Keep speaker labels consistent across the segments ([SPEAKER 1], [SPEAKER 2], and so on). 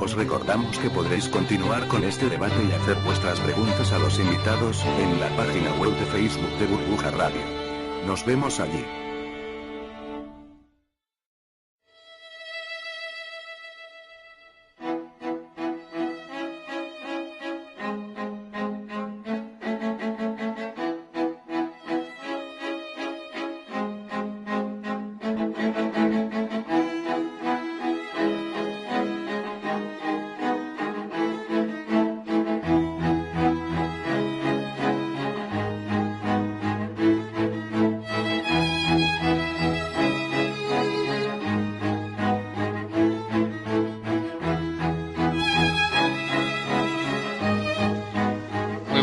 [SPEAKER 1] Os recordamos que podréis continuar con este debate y hacer vuestras preguntas a los invitados en la página web de Facebook de Burbuja Radio. Nos vemos allí.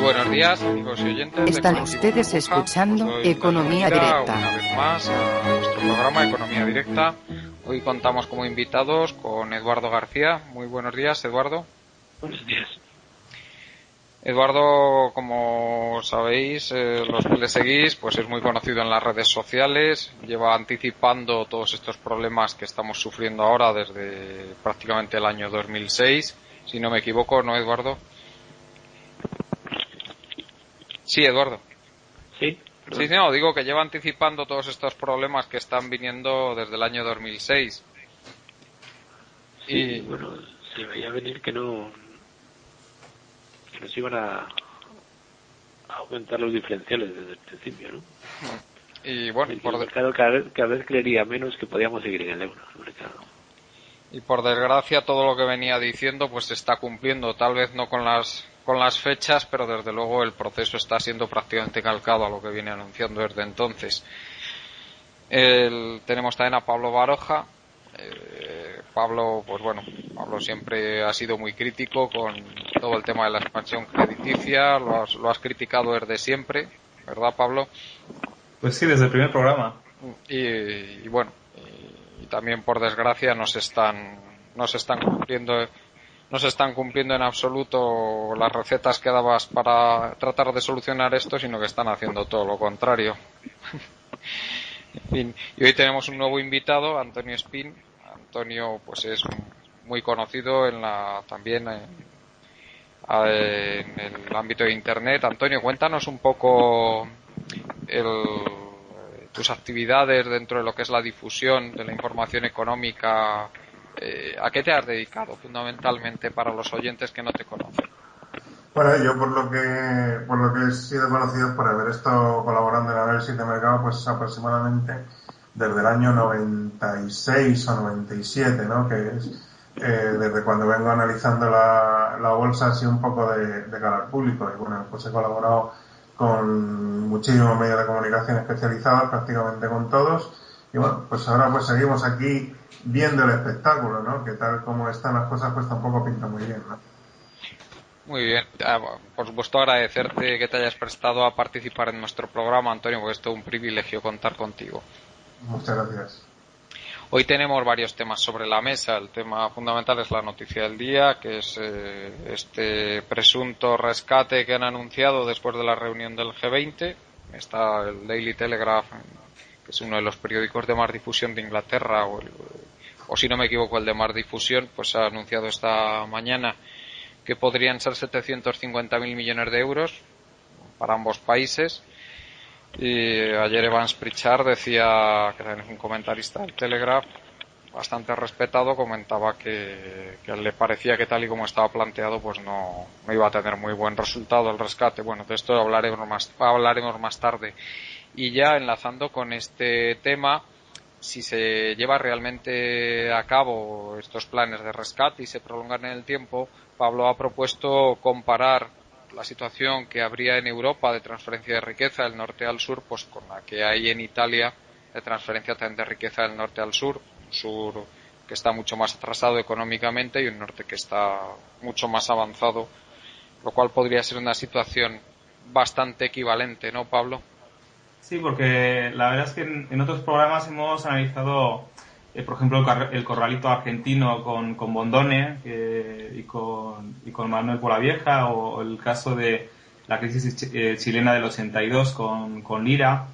[SPEAKER 2] Buenos días, amigos y oyentes.
[SPEAKER 3] Están ustedes escuchando Economía Directa.
[SPEAKER 2] Una vez más a nuestro programa Economía Directa. Hoy contamos como invitados con Eduardo García. Muy buenos días, Eduardo.
[SPEAKER 4] Buenos días.
[SPEAKER 2] Eduardo, como sabéis, los que le seguís, pues es muy conocido en las redes sociales. Lleva anticipando todos estos problemas que estamos sufriendo ahora desde prácticamente el año 2006. Si no me equivoco, ¿no, Eduardo? Sí, Eduardo.
[SPEAKER 4] Sí.
[SPEAKER 2] Sí, no, digo que lleva anticipando todos estos problemas que están viniendo desde el año 2006.
[SPEAKER 4] Sí, y bueno, se veía venir que nos iban a aumentar los diferenciales desde el principio, ¿no?
[SPEAKER 2] Y bueno,
[SPEAKER 4] el mercado cada vez creería menos que podíamos seguir en el euro, el mercado.
[SPEAKER 2] Y por desgracia todo lo que venía diciendo pues se está cumpliendo, tal vez no con las fechas, pero desde luego el proceso está siendo prácticamente calcado a lo que viene anunciando desde entonces. Tenemos también a Pablo Baroja. Pablo siempre ha sido muy crítico con todo el tema de la expansión crediticia, lo has criticado desde siempre, ¿verdad, Pablo?
[SPEAKER 5] Pues sí, desde el primer programa.
[SPEAKER 2] Y también por desgracia no se están cumpliendo en absoluto las recetas que dabas para tratar de solucionar esto, sino que están haciendo todo lo contrario. En fin, y hoy tenemos un nuevo invitado, Antonio Espín. Antonio pues es muy conocido también en el ámbito de Internet. Antonio, cuéntanos un poco tus actividades dentro de lo que es la difusión de la información económica. ¿A qué te has dedicado fundamentalmente para los oyentes que no te conocen?
[SPEAKER 6] Bueno, yo por lo que he sido conocido por haber estado colaborando en análisis de mercado pues aproximadamente desde el año 96 o 97, ¿no? Que es desde cuando vengo analizando la bolsa así un poco de cara al público. Y bueno, pues he colaborado con muchísimos medios de comunicación especializados, prácticamente con todos. Y bueno, pues ahora pues seguimos aquí viendo el espectáculo, ¿no? Que tal como están las cosas pues tampoco pinta muy bien, ¿no?
[SPEAKER 2] Muy bien. Por supuesto agradecerte que te hayas prestado a participar en nuestro programa, Antonio, porque es todo un privilegio contar contigo.
[SPEAKER 6] Muchas gracias.
[SPEAKER 2] Hoy tenemos varios temas sobre la mesa. El tema fundamental es la noticia del día, que es este presunto rescate que han anunciado después de la reunión del G20. Está el Daily Telegraph, que es uno de los periódicos de más difusión de Inglaterra, o si no me equivoco el de más difusión, pues ha anunciado esta mañana que podrían ser 750.000 millones de euros para ambos países. Y ayer Evans Pritchard decía, que es un comentarista del Telegraph bastante respetado, comentaba que le parecía que tal y como estaba planteado pues no iba a tener muy buen resultado el rescate. Bueno, de esto hablaremos más tarde. Y ya enlazando con este tema, si se lleva realmente a cabo estos planes de rescate y se prolongan en el tiempo, Pablo ha propuesto comparar la situación que habría en Europa de transferencia de riqueza del norte al sur, pues con la que hay en Italia de transferencia también de riqueza del norte al sur, un sur que está mucho más atrasado económicamente y un norte que está mucho más avanzado, lo cual podría ser una situación bastante equivalente, ¿no, Pablo?
[SPEAKER 5] Sí, porque la verdad es que en otros programas hemos analizado, por ejemplo, el corralito argentino con Bondone y con Manuel Polavieja, o el caso de la crisis chilena del 82 con Lira,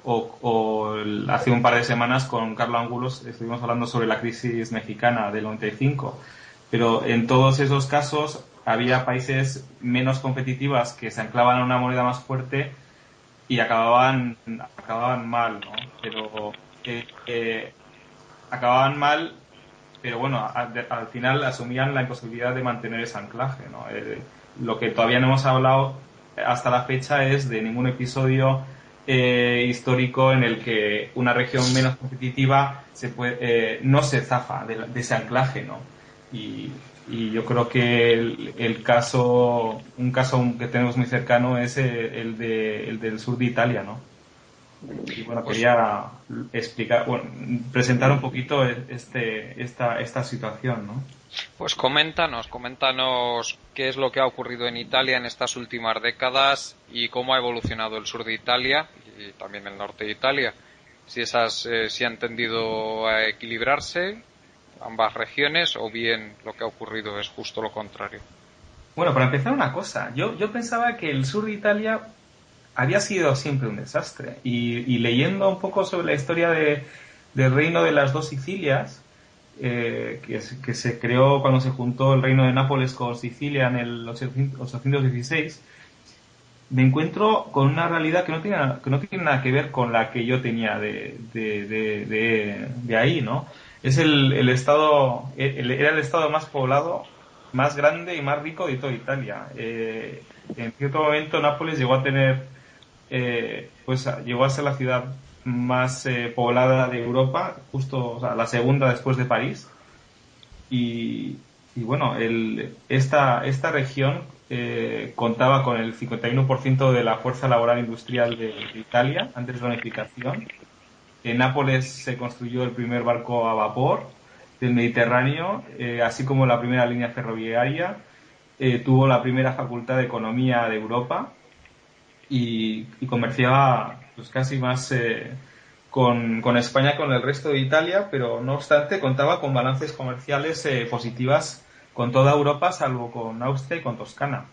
[SPEAKER 5] o hace un par de semanas con Carlos Angulos estuvimos hablando sobre la crisis mexicana del 95. Pero en todos esos casos había países menos competitivas que se anclaban a una moneda más fuerte y acababan mal, ¿no? Pero acababan mal, pero bueno, al final asumían la imposibilidad de mantener ese anclaje, ¿no? Lo que todavía no hemos hablado hasta la fecha es de ningún episodio histórico en el que una región menos competitiva no se zafa de ese anclaje, ¿no? Y yo creo que un caso que tenemos muy cercano es el del sur de Italia, ¿no? Y bueno, quería presentar un poquito esta situación, ¿no?
[SPEAKER 2] Pues coméntanos qué es lo que ha ocurrido en Italia en estas últimas décadas y cómo ha evolucionado el sur de Italia y también el norte de Italia. Si han tendido a equilibrarse ambas regiones o bien lo que ha ocurrido es justo lo contrario.
[SPEAKER 5] Bueno, para empezar una cosa, yo pensaba que el sur de Italia había sido siempre un desastre y leyendo un poco sobre la historia del reino de las dos Sicilias, que se creó cuando se juntó el reino de Nápoles con Sicilia en el 816, me encuentro con una realidad que no tiene nada que ver con la que yo tenía de ahí, ¿no? Es el estado, era el estado más poblado, más grande y más rico de toda Italia. En cierto momento Nápoles llegó a tener, llegó a ser la ciudad más poblada de Europa, justo, o sea, la segunda después de París. Y bueno, esta región contaba con el 51% de la fuerza laboral industrial de Italia antes de la unificación. En Nápoles se construyó el primer barco a vapor del Mediterráneo, así como la primera línea ferroviaria. Tuvo la primera facultad de economía de Europa y comerciaba pues casi más con España que con el resto de Italia, pero no obstante contaba con balances comerciales positivas con toda Europa, salvo con Austria y con Toscana.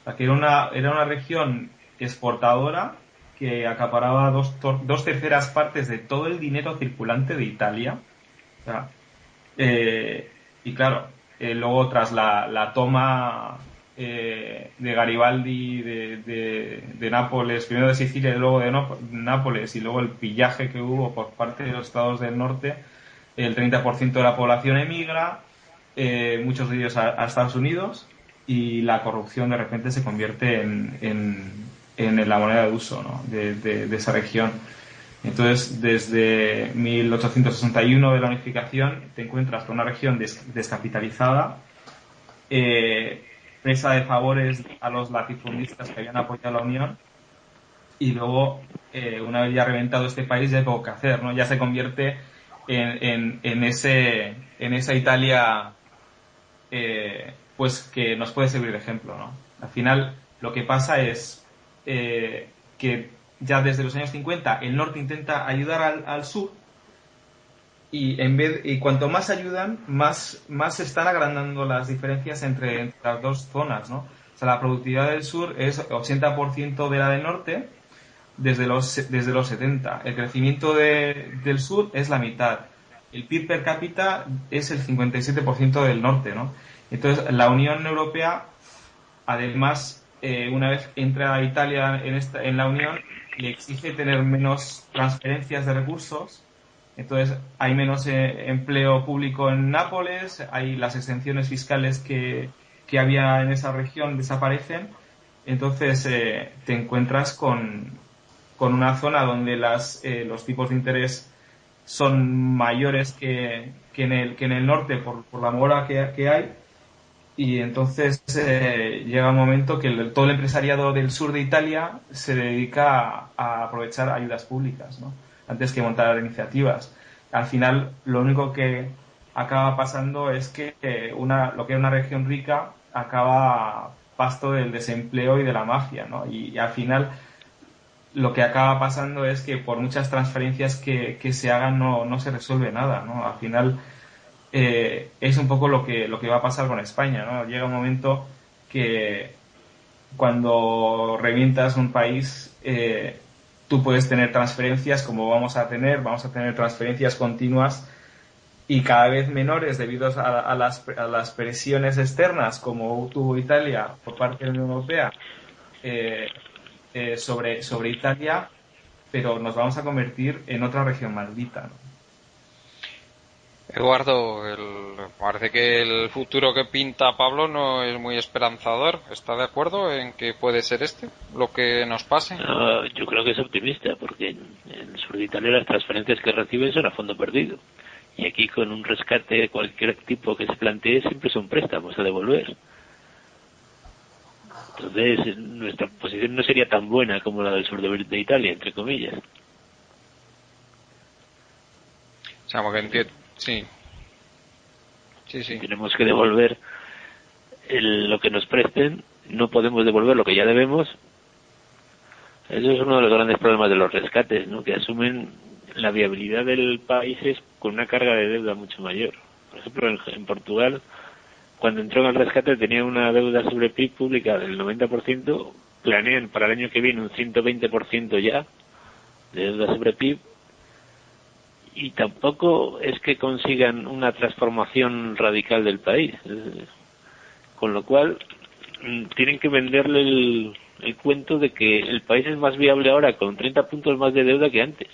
[SPEAKER 5] O sea, que era una región exportadora que acaparaba dos terceras partes de todo el dinero circulante de Italia. O sea, y claro, luego tras la toma de Garibaldi de Nápoles, primero de Sicilia y luego de Nápoles, y luego el pillaje que hubo por parte de los estados del norte, el 30% de la población emigra, muchos de ellos a Estados Unidos, y la corrupción de repente se convierte en la moneda de uso, ¿no? de esa región. Entonces, desde 1861 de la unificación, te encuentras con una región descapitalizada, presa de favores a los latifundistas que habían apoyado a la Unión, y luego, una vez ya reventado este país, ya hay poco que hacer, ¿no? Ya se convierte en esa Italia pues que nos puede servir de ejemplo, ¿no? Al final, lo que pasa es que ya desde los años 50 el norte intenta ayudar al sur y cuanto más ayudan, más se están agrandando las diferencias entre las dos zonas, ¿no? O sea, la productividad del sur es 80% de la del norte desde los 70. El crecimiento del sur es la mitad. El PIB per cápita es el 57% del norte, ¿no? Entonces, la Unión Europea, además, una vez entra Italia en la Unión, le exige tener menos transferencias de recursos. Entonces, hay menos empleo público en Nápoles, hay las exenciones fiscales que había en esa región desaparecen. Entonces, te encuentras con una zona donde los tipos de interés son mayores que en el norte por la mora que hay. Y entonces llega un momento que todo el empresariado del sur de Italia se dedica a aprovechar ayudas públicas, ¿no? Antes que montar iniciativas. Al final, lo único que acaba pasando es que lo que era una región rica acaba pasto del desempleo y de la mafia, ¿no? Y al final, lo que acaba pasando es que por muchas transferencias que se hagan no se resuelve nada, ¿no? Al final, es un poco lo que va a pasar con España, ¿no? Llega un momento que cuando revientas un país, tú puedes tener transferencias como vamos a tener transferencias continuas y cada vez menores debido a las presiones externas, como tuvo Italia por parte de la Unión Europea sobre Italia, pero nos vamos a convertir en otra región maldita, ¿no?
[SPEAKER 2] Eduardo, parece que el futuro que pinta Pablo no es muy esperanzador. ¿Está de acuerdo en que puede ser lo que nos pase?
[SPEAKER 4] No, yo creo que es optimista, porque en el sur de Italia las transferencias que reciben son a fondo perdido. Y aquí con un rescate de cualquier tipo que se plantee siempre son préstamos a devolver. Entonces nuestra posición no sería tan buena como la del sur de Italia, entre comillas.
[SPEAKER 2] O sea, porque entiendo. Sí.
[SPEAKER 4] Tenemos que devolver lo que nos presten, no podemos devolver lo que ya debemos. Eso es uno de los grandes problemas de los rescates, ¿no? Que asumen la viabilidad del país con una carga de deuda mucho mayor. Por ejemplo, en Portugal, cuando entró en el rescate tenía una deuda sobre PIB pública del 90%, planean para el año que viene un 120% ya de deuda sobre PIB, y tampoco es que consigan una transformación radical del país. Con lo cual, tienen que venderle el cuento de que el país es más viable ahora con 30 puntos más de deuda que antes.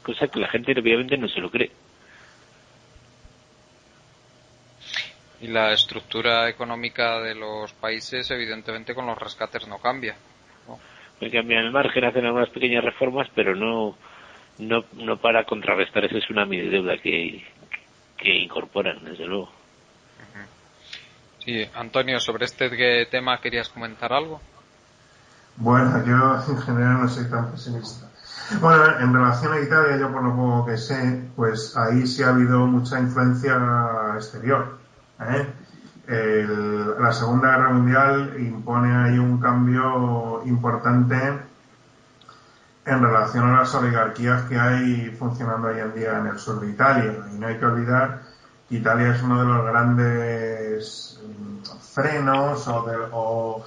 [SPEAKER 4] Cosa que la gente obviamente no se lo cree.
[SPEAKER 2] Y la estructura económica de los países, evidentemente, con los rescates no cambia, ¿no?
[SPEAKER 4] Pues cambian el margen, hacen algunas pequeñas reformas, pero no para contrarrestar ese tsunami de deuda que incorporan, desde luego.
[SPEAKER 2] Sí, Antonio, sobre este tema querías comentar algo.
[SPEAKER 6] Bueno, yo en general no soy tan pesimista. Bueno, en relación a Italia, yo por lo poco que sé, pues ahí sí ha habido mucha influencia exterior, ¿eh? La Segunda Guerra Mundial impone ahí un cambio importante en relación a las oligarquías que hay funcionando hoy en día en el sur de Italia. Y no hay que olvidar que Italia es uno de los grandes frenos o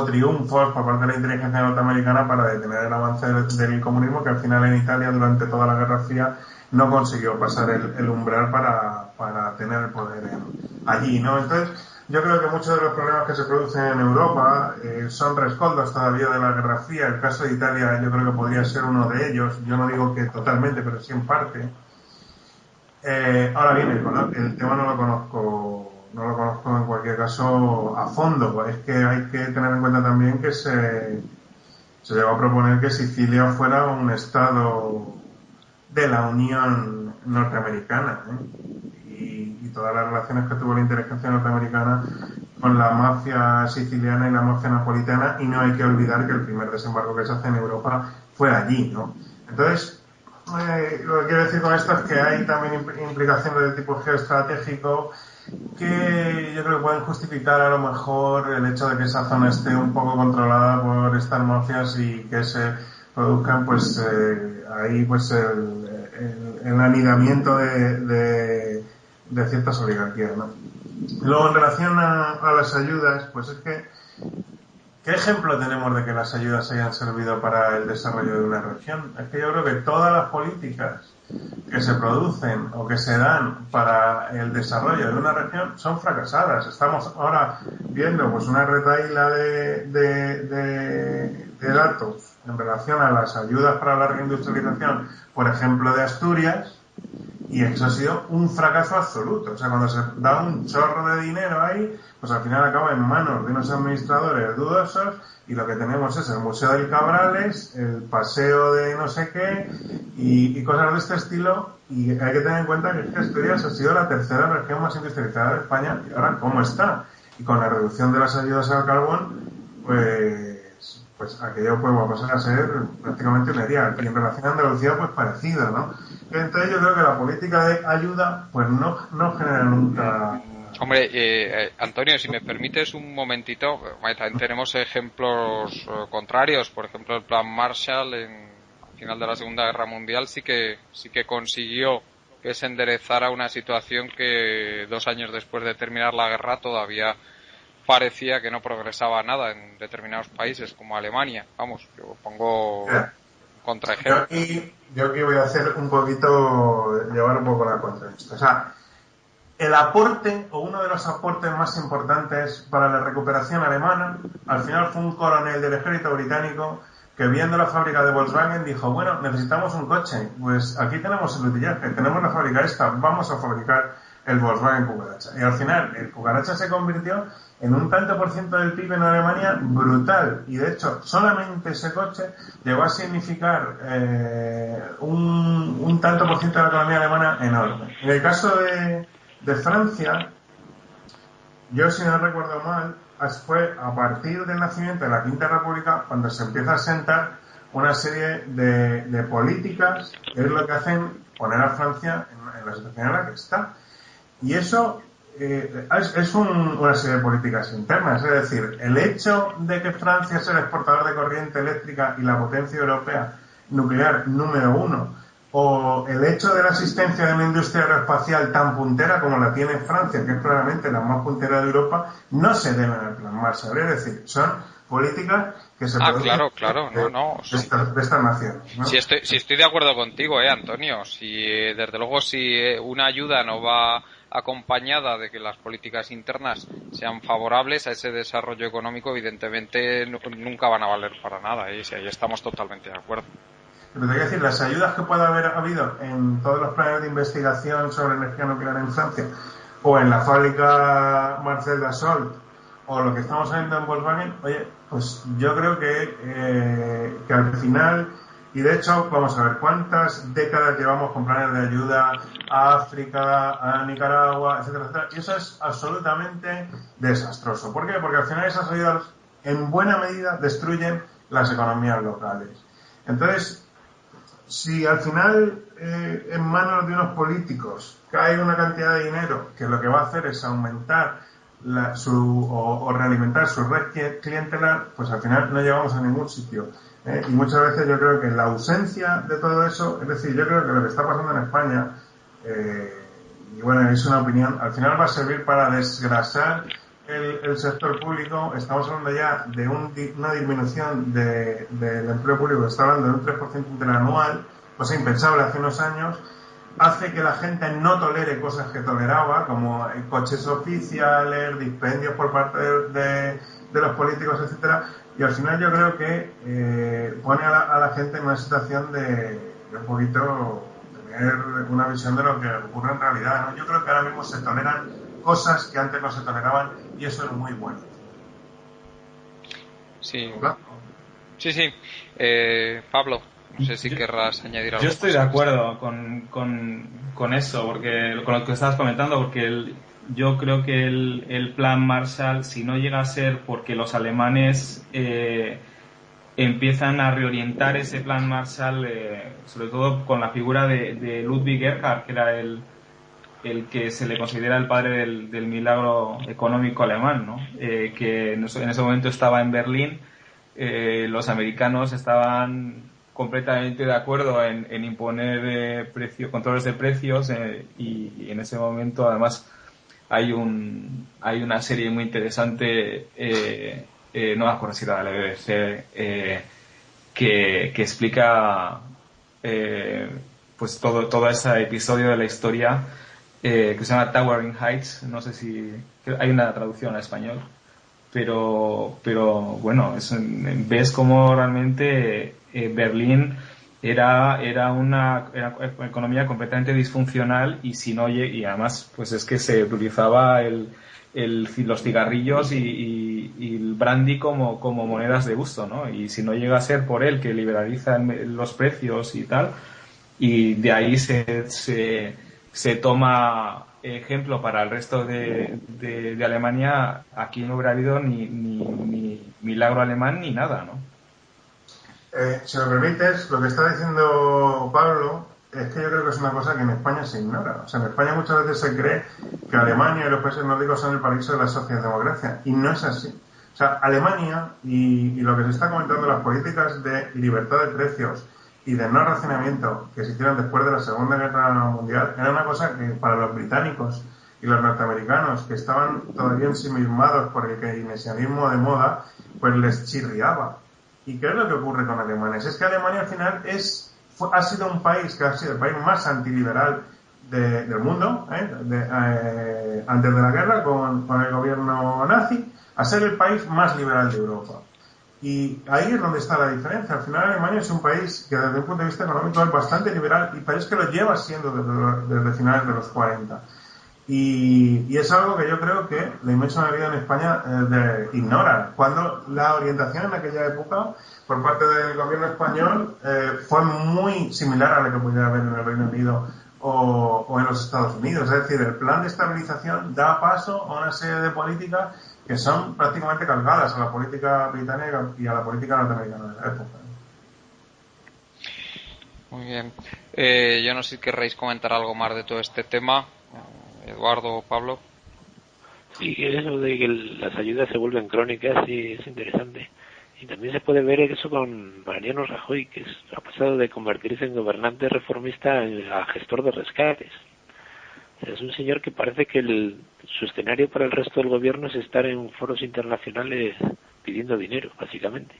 [SPEAKER 6] triunfos por parte de la inteligencia norteamericana para detener el avance del comunismo, que al final en Italia durante toda la Guerra Fría no consiguió pasar el umbral para tener el poder allí, ¿no? Entonces, yo creo que muchos de los problemas que se producen en Europa son rescoldos todavía de la Guerra Fría. El caso de Italia yo creo que podría ser uno de ellos. Yo no digo que totalmente, pero sí en parte. Ahora bien, el tema no lo conozco en cualquier caso a fondo. Es que hay que tener en cuenta también que se llegó a proponer que Sicilia fuera un estado de la Unión Norteamericana, y todas las relaciones que tuvo la inteligencia norteamericana con la mafia siciliana y la mafia napolitana, y no hay que olvidar que el primer desembarco que se hace en Europa fue allí, ¿no? Entonces, lo que quiero decir con esto es que hay también implicaciones de tipo geoestratégico que yo creo que pueden justificar a lo mejor el hecho de que esa zona esté un poco controlada por estas mafias y que se produzcan ahí el anidamiento de ciertas oligarquías, ¿no? Luego, en relación a las ayudas, pues es que ¿qué ejemplo tenemos de que las ayudas hayan servido para el desarrollo de una región? Es que yo creo que todas las políticas que se producen o que se dan para el desarrollo de una región son fracasadas. Estamos ahora viendo pues una retahíla de datos en relación a las ayudas para la reindustrialización, por ejemplo, de Asturias, y eso ha sido un fracaso absoluto. O sea, cuando se da un chorro de dinero ahí, pues al final acaba en manos de unos administradores dudosos, y lo que tenemos es el Museo del Cabrales, el paseo de no sé qué, y cosas de este estilo. Y hay que tener en cuenta que Asturias ha sido la tercera región más industrializada de España, y ahora ¿cómo está? Y con la reducción de las ayudas al carbón, pues aquello pues va a pasar a ser prácticamente un erial. Y en relación a Andalucía, pues parecido, ¿no? Entonces yo creo que la política de ayuda pues no genera nunca...
[SPEAKER 2] Hombre, Antonio, si me permites un momentito, también tenemos ejemplos contrarios. Por ejemplo, el plan Marshall al final de la Segunda Guerra Mundial sí que consiguió que se enderezara una situación que 2 años después de terminar la guerra todavía parecía que no progresaba nada en determinados países como Alemania. Vamos, yo pongo contraejemplo.
[SPEAKER 6] Yo aquí voy a hacer llevar un poco la contra esto. O sea, el aporte, o uno de los aportes más importantes para la recuperación alemana, al final fue un coronel del ejército británico que, viendo la fábrica de Volkswagen, dijo: bueno, necesitamos un coche, pues aquí tenemos el utillaje, tenemos la fábrica esta, vamos a fabricar el Volkswagen Cucaracha. Y al final el Cucaracha se convirtió en un tanto por ciento del PIB en Alemania brutal, y de hecho solamente ese coche llegó a significar un tanto por ciento de la economía alemana enorme. En el caso de Francia, yo, si no recuerdo mal, fue a partir del nacimiento de la Quinta República cuando se empieza a sentar una serie de políticas que es lo que hacen poner a Francia en la situación en la que está. Y eso es una serie de políticas internas. Es decir, el hecho de que Francia sea el exportador de corriente eléctrica y la potencia europea nuclear número 1, o el hecho de la existencia de una industria aeroespacial tan puntera como la tiene Francia, que es probablemente la más puntera de Europa, no se deben al Plan Marshall. Es decir, son políticas que se producen de estas naciones, ¿no?
[SPEAKER 2] Sí, estoy de acuerdo contigo, Antonio. Desde luego, si una ayuda no va acompañada de que las políticas internas sean favorables a ese desarrollo económico, evidentemente nunca van a valer para nada, y ahí estamos totalmente de acuerdo.
[SPEAKER 6] Pero te quiero decir, las ayudas que pueda haber habido en todos los planes de investigación sobre energía nuclear en Francia, o en la fábrica Marcel Dassault, o lo que estamos viendo en Volkswagen, oye, pues yo creo que al final, y de hecho, vamos a ver cuántas décadas llevamos con planes de ayuda a África, a Nicaragua, etcétera, etcétera, y eso es absolutamente desastroso. ¿Por qué? Porque al final esas ayudas en buena medida destruyen las economías locales. Entonces, si al final en manos de unos políticos cae una cantidad de dinero que lo que va a hacer es aumentar o realimentar su red clientelar, pues al final no llegamos a ningún sitio. Y muchas veces yo creo que la ausencia de todo eso, es decir, yo creo que lo que está pasando en España, y bueno, es una opinión, al final va a servir para desgrasar el sector público. Estamos hablando ya de una disminución del empleo público, está hablando de un 3% interanual, cosa impensable hace unos años. Hace que la gente no tolere cosas que toleraba, como coches oficiales, dispendios por parte de los políticos, etcétera, y al final yo creo que pone a la gente en una situación de un poquito tener una visión de lo que ocurre en realidad, ¿no? Yo creo que ahora mismo se toleran cosas que antes no se toleraban, y eso es muy bueno.
[SPEAKER 2] Sí. Sí. Pablo, no sé si querrás añadir algo.
[SPEAKER 5] Yo estoy de acuerdo con eso, porque con lo que estabas comentando, porque yo creo que el plan Marshall, si no llega a ser porque los alemanes empiezan a reorientar ese plan Marshall, sobre todo con la figura de Ludwig Erhard, que era el que se le considera el padre del milagro económico alemán, ¿no? Que en ese momento estaba en Berlín. Los americanos estaban completamente de acuerdo en imponer controles de precios, y en ese momento además hay una serie muy interesante, no me acuerdo si era de la BBC, que explica pues todo ese episodio de la historia, que se llama Towering Heights. No sé si hay una traducción al español, pero bueno, ves cómo realmente Berlín era una economía completamente disfuncional, y además pues es que se utilizaba los cigarrillos y el brandy como monedas de uso, ¿no? Y si no llega a ser por él, que liberaliza los precios y tal, y de ahí se toma ejemplo para el resto de Alemania, aquí no hubiera habido ni milagro alemán ni nada, ¿no?
[SPEAKER 6] Si me permites, lo que está diciendo Pablo es que yo creo que es una cosa que en España se ignora. O sea, en España muchas veces se cree que Alemania y los países nórdicos son el paraíso de la socialdemocracia, y no es así. O sea, Alemania y lo que se está comentando, las políticas de libertad de precios y de no racionamiento que se hicieron después de la Segunda Guerra Mundial, era una cosa que para los británicos y los norteamericanos, que estaban todavía ensimismados por el keynesianismo de moda, pues les chirriaba. ¿Y qué es lo que ocurre con Alemania? Es que Alemania al final ha sido un país que ha sido el país más antiliberal del mundo, antes de la guerra con el gobierno nazi, a ser el país más liberal de Europa. Y ahí es donde está la diferencia. Al final Alemania es un país que desde un punto de vista económico es bastante liberal y país que lo lleva siendo desde finales de los 40. Y es algo que yo creo que la inmensa mayoría en España ignora. Cuando la orientación en aquella época por parte del gobierno español fue muy similar a la que pudiera haber en el Reino Unido o en los Estados Unidos. Es decir, el plan de estabilización da paso a una serie de políticas que son prácticamente calcadas a la política británica y a la política norteamericana de la época.
[SPEAKER 2] Muy bien. Yo no sé si querréis comentar algo más de todo este tema. Eduardo o Pablo.
[SPEAKER 4] Sí, eso de que las ayudas se vuelven crónicas sí es interesante. Y también se puede ver eso con Mariano Rajoy, que ha pasado de convertirse en gobernante reformista a gestor de rescates. O sea, es un señor que parece que su escenario para el resto del gobierno es estar en foros internacionales pidiendo dinero, básicamente.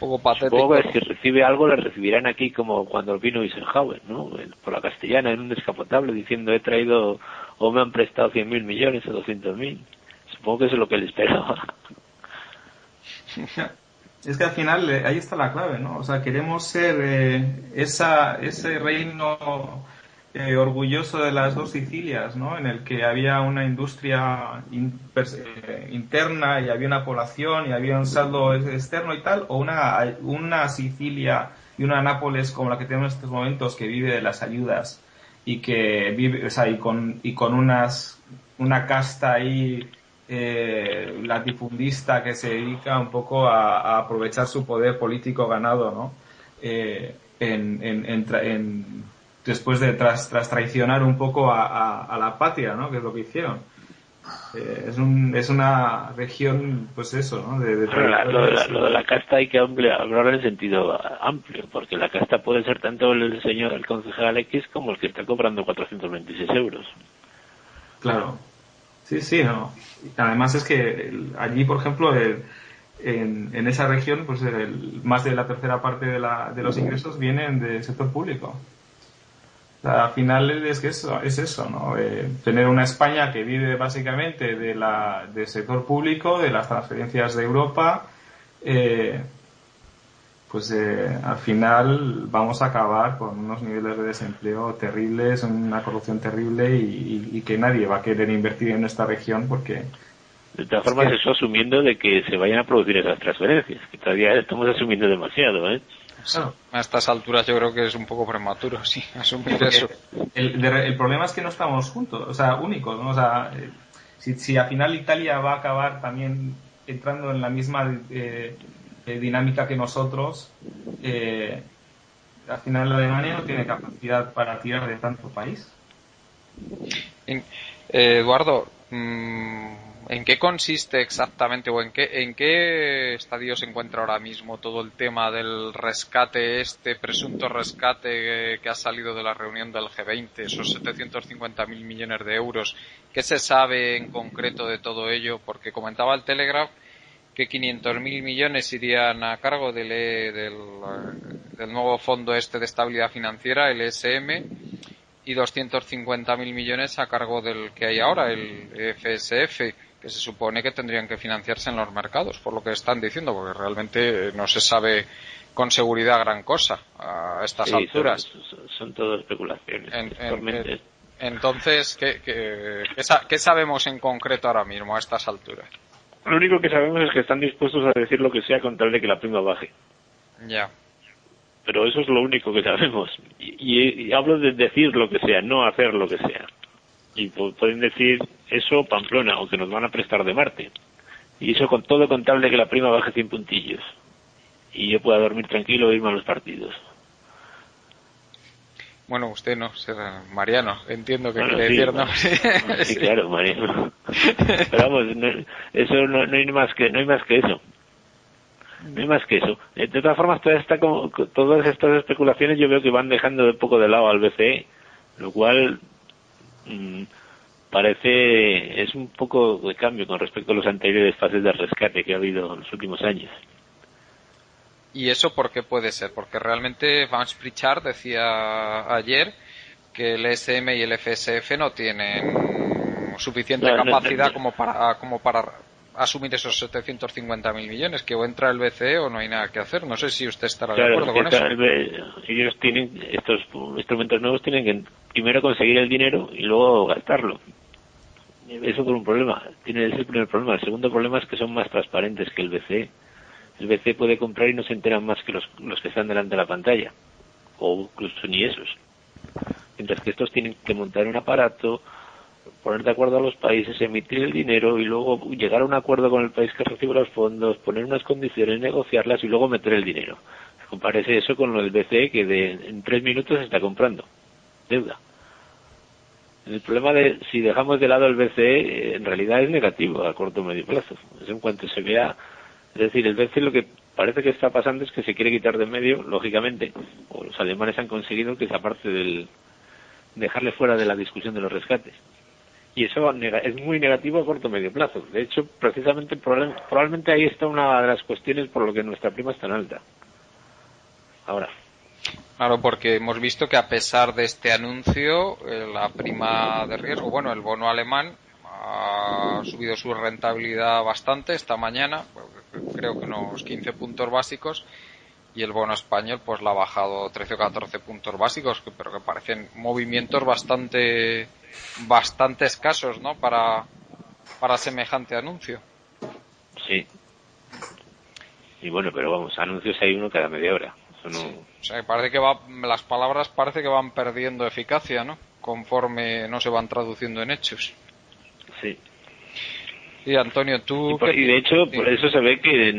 [SPEAKER 2] Poco patético.
[SPEAKER 4] Supongo que si recibe algo, lo recibirán aquí como cuando vino Eisenhower, ¿no? Por la Castellana, en un descapotable, diciendo he traído o me han prestado 100.000 millones o 200.000. Supongo que eso es lo que él esperaba.
[SPEAKER 5] Es que al final ahí está la clave, ¿no? O sea, queremos ser ese reino orgulloso de las dos Sicilias, ¿no? En el que había una industria interna y había una población y había un saldo externo y tal, o una Sicilia y una Nápoles como la que tenemos en estos momentos, que vive de las ayudas y que vive, o sea, y con una casta ahí latifundista que se dedica un poco a aprovechar su poder político ganado, ¿no? Después de tras traicionar un poco a la patria, ¿no? Que es lo que hicieron. Es una región, pues eso, ¿no?
[SPEAKER 4] Lo de la casta hay que hablar en sentido amplio, porque la casta puede ser tanto el concejal X como el que está cobrando 426 euros.
[SPEAKER 5] Claro. Sí, no. Además es que allí, por ejemplo, en esa región, pues más de la tercera parte de los ingresos vienen del sector público. O sea, al final es eso, ¿no? Tener una España que vive básicamente del sector público, de las transferencias de Europa, al final vamos a acabar con unos niveles de desempleo terribles, una corrupción terrible y que nadie va a querer invertir en esta región porque...
[SPEAKER 4] De todas formas, eso asumiendo de que se vayan a producir esas transferencias, que todavía estamos asumiendo demasiado, ¿eh?
[SPEAKER 2] Claro. A estas alturas yo creo que es un poco prematuro, sí, asumir eso.
[SPEAKER 5] El problema es que no estamos juntos, o sea, únicos, ¿no? O sea, si al final Italia va a acabar también entrando en la misma dinámica que nosotros, al final Alemania no tiene capacidad para tirar de tanto país.
[SPEAKER 2] Eduardo, ¿en qué consiste exactamente o en qué estadio se encuentra ahora mismo todo el tema del rescate, presunto rescate que ha salido de la reunión del G20, esos 750.000 millones de euros? ¿Qué se sabe en concreto de todo ello? Porque comentaba el Telegraph que 500.000 millones irían a cargo del nuevo fondo de estabilidad financiera, el ESM, y 250.000 millones a cargo del que hay ahora, el EFSF, que se supone que tendrían que financiarse en los mercados, por lo que están diciendo, porque realmente no se sabe con seguridad gran cosa a estas alturas.
[SPEAKER 4] Son todo especulaciones.
[SPEAKER 2] Entonces, ¿qué sabemos en concreto ahora mismo a estas alturas?
[SPEAKER 4] Lo único que sabemos es que están dispuestos a decir lo que sea con tal de que la prima baje.
[SPEAKER 2] Ya.
[SPEAKER 4] Pero eso es lo único que sabemos. Y hablo de decir lo que sea, no hacer lo que sea. Y pueden decir eso Pamplona, o que nos van a prestar de Marte. Y eso con todo con tal de que la prima baje 100 puntillos. Y yo pueda dormir tranquilo e irme a los partidos.
[SPEAKER 2] Bueno, usted no, Mariano, entiendo que
[SPEAKER 4] bueno,
[SPEAKER 2] quiere decir, ¿no?
[SPEAKER 4] Sí, claro, Mariano. Pero vamos, eso no hay más que eso. No hay más que eso. De todas formas, todas estas especulaciones yo veo que van dejando de poco de lado al BCE, lo cual es un poco de cambio con respecto a las anteriores fases de rescate que ha habido en los últimos años.
[SPEAKER 2] ¿Y eso por qué puede ser? Porque realmente Vance Pritchard decía ayer que el ESM y el FSF no tienen suficiente capacidad como para asumir esos 750.000 millones, que o entra el BCE o no hay nada que hacer. No sé si usted estará de acuerdo con eso.
[SPEAKER 4] Ellos tienen, estos instrumentos nuevos tienen que primero conseguir el dinero y luego gastarlo. Eso por un problema, tiene ese el primer problema. El segundo problema es que son más transparentes que el BCE. El BCE puede comprar y no se enteran más que los que están delante de la pantalla, o incluso ni esos. Mientras que estos tienen que montar un aparato, poner de acuerdo a los países, emitir el dinero y luego llegar a un acuerdo con el país que recibe los fondos, poner unas condiciones, negociarlas y luego meter el dinero. Compárese eso con lo del BCE, que en 3 minutos está comprando deuda. El problema de si dejamos de lado el BCE, en realidad es negativo a corto o medio plazo. Es en cuanto se vea, es decir, el BCE lo que parece que está pasando es que se quiere quitar de medio, lógicamente, o los alemanes han conseguido que esa parte dejarle fuera de la discusión de los rescates. Y eso es muy negativo a corto o medio plazo. De hecho, precisamente, probablemente ahí está una de las cuestiones por lo que nuestra prima es tan alta. Ahora.
[SPEAKER 2] Claro, porque hemos visto que a pesar de este anuncio, la prima de riesgo, bueno, el bono alemán ha subido su rentabilidad bastante esta mañana, creo que unos 15 puntos básicos, y el bono español pues la ha bajado 13 o 14 puntos básicos, pero que parecen movimientos bastante escasos, ¿no? Para semejante anuncio.
[SPEAKER 4] Sí. Y bueno, pero vamos, anuncios hay uno cada media hora. Eso no...
[SPEAKER 2] Sí. O sea, parece que las palabras parece que van perdiendo eficacia, ¿no? Conforme no se van traduciendo en hechos.
[SPEAKER 4] Sí.
[SPEAKER 2] Y Antonio, tú...
[SPEAKER 4] Y de hecho, por eso se ve que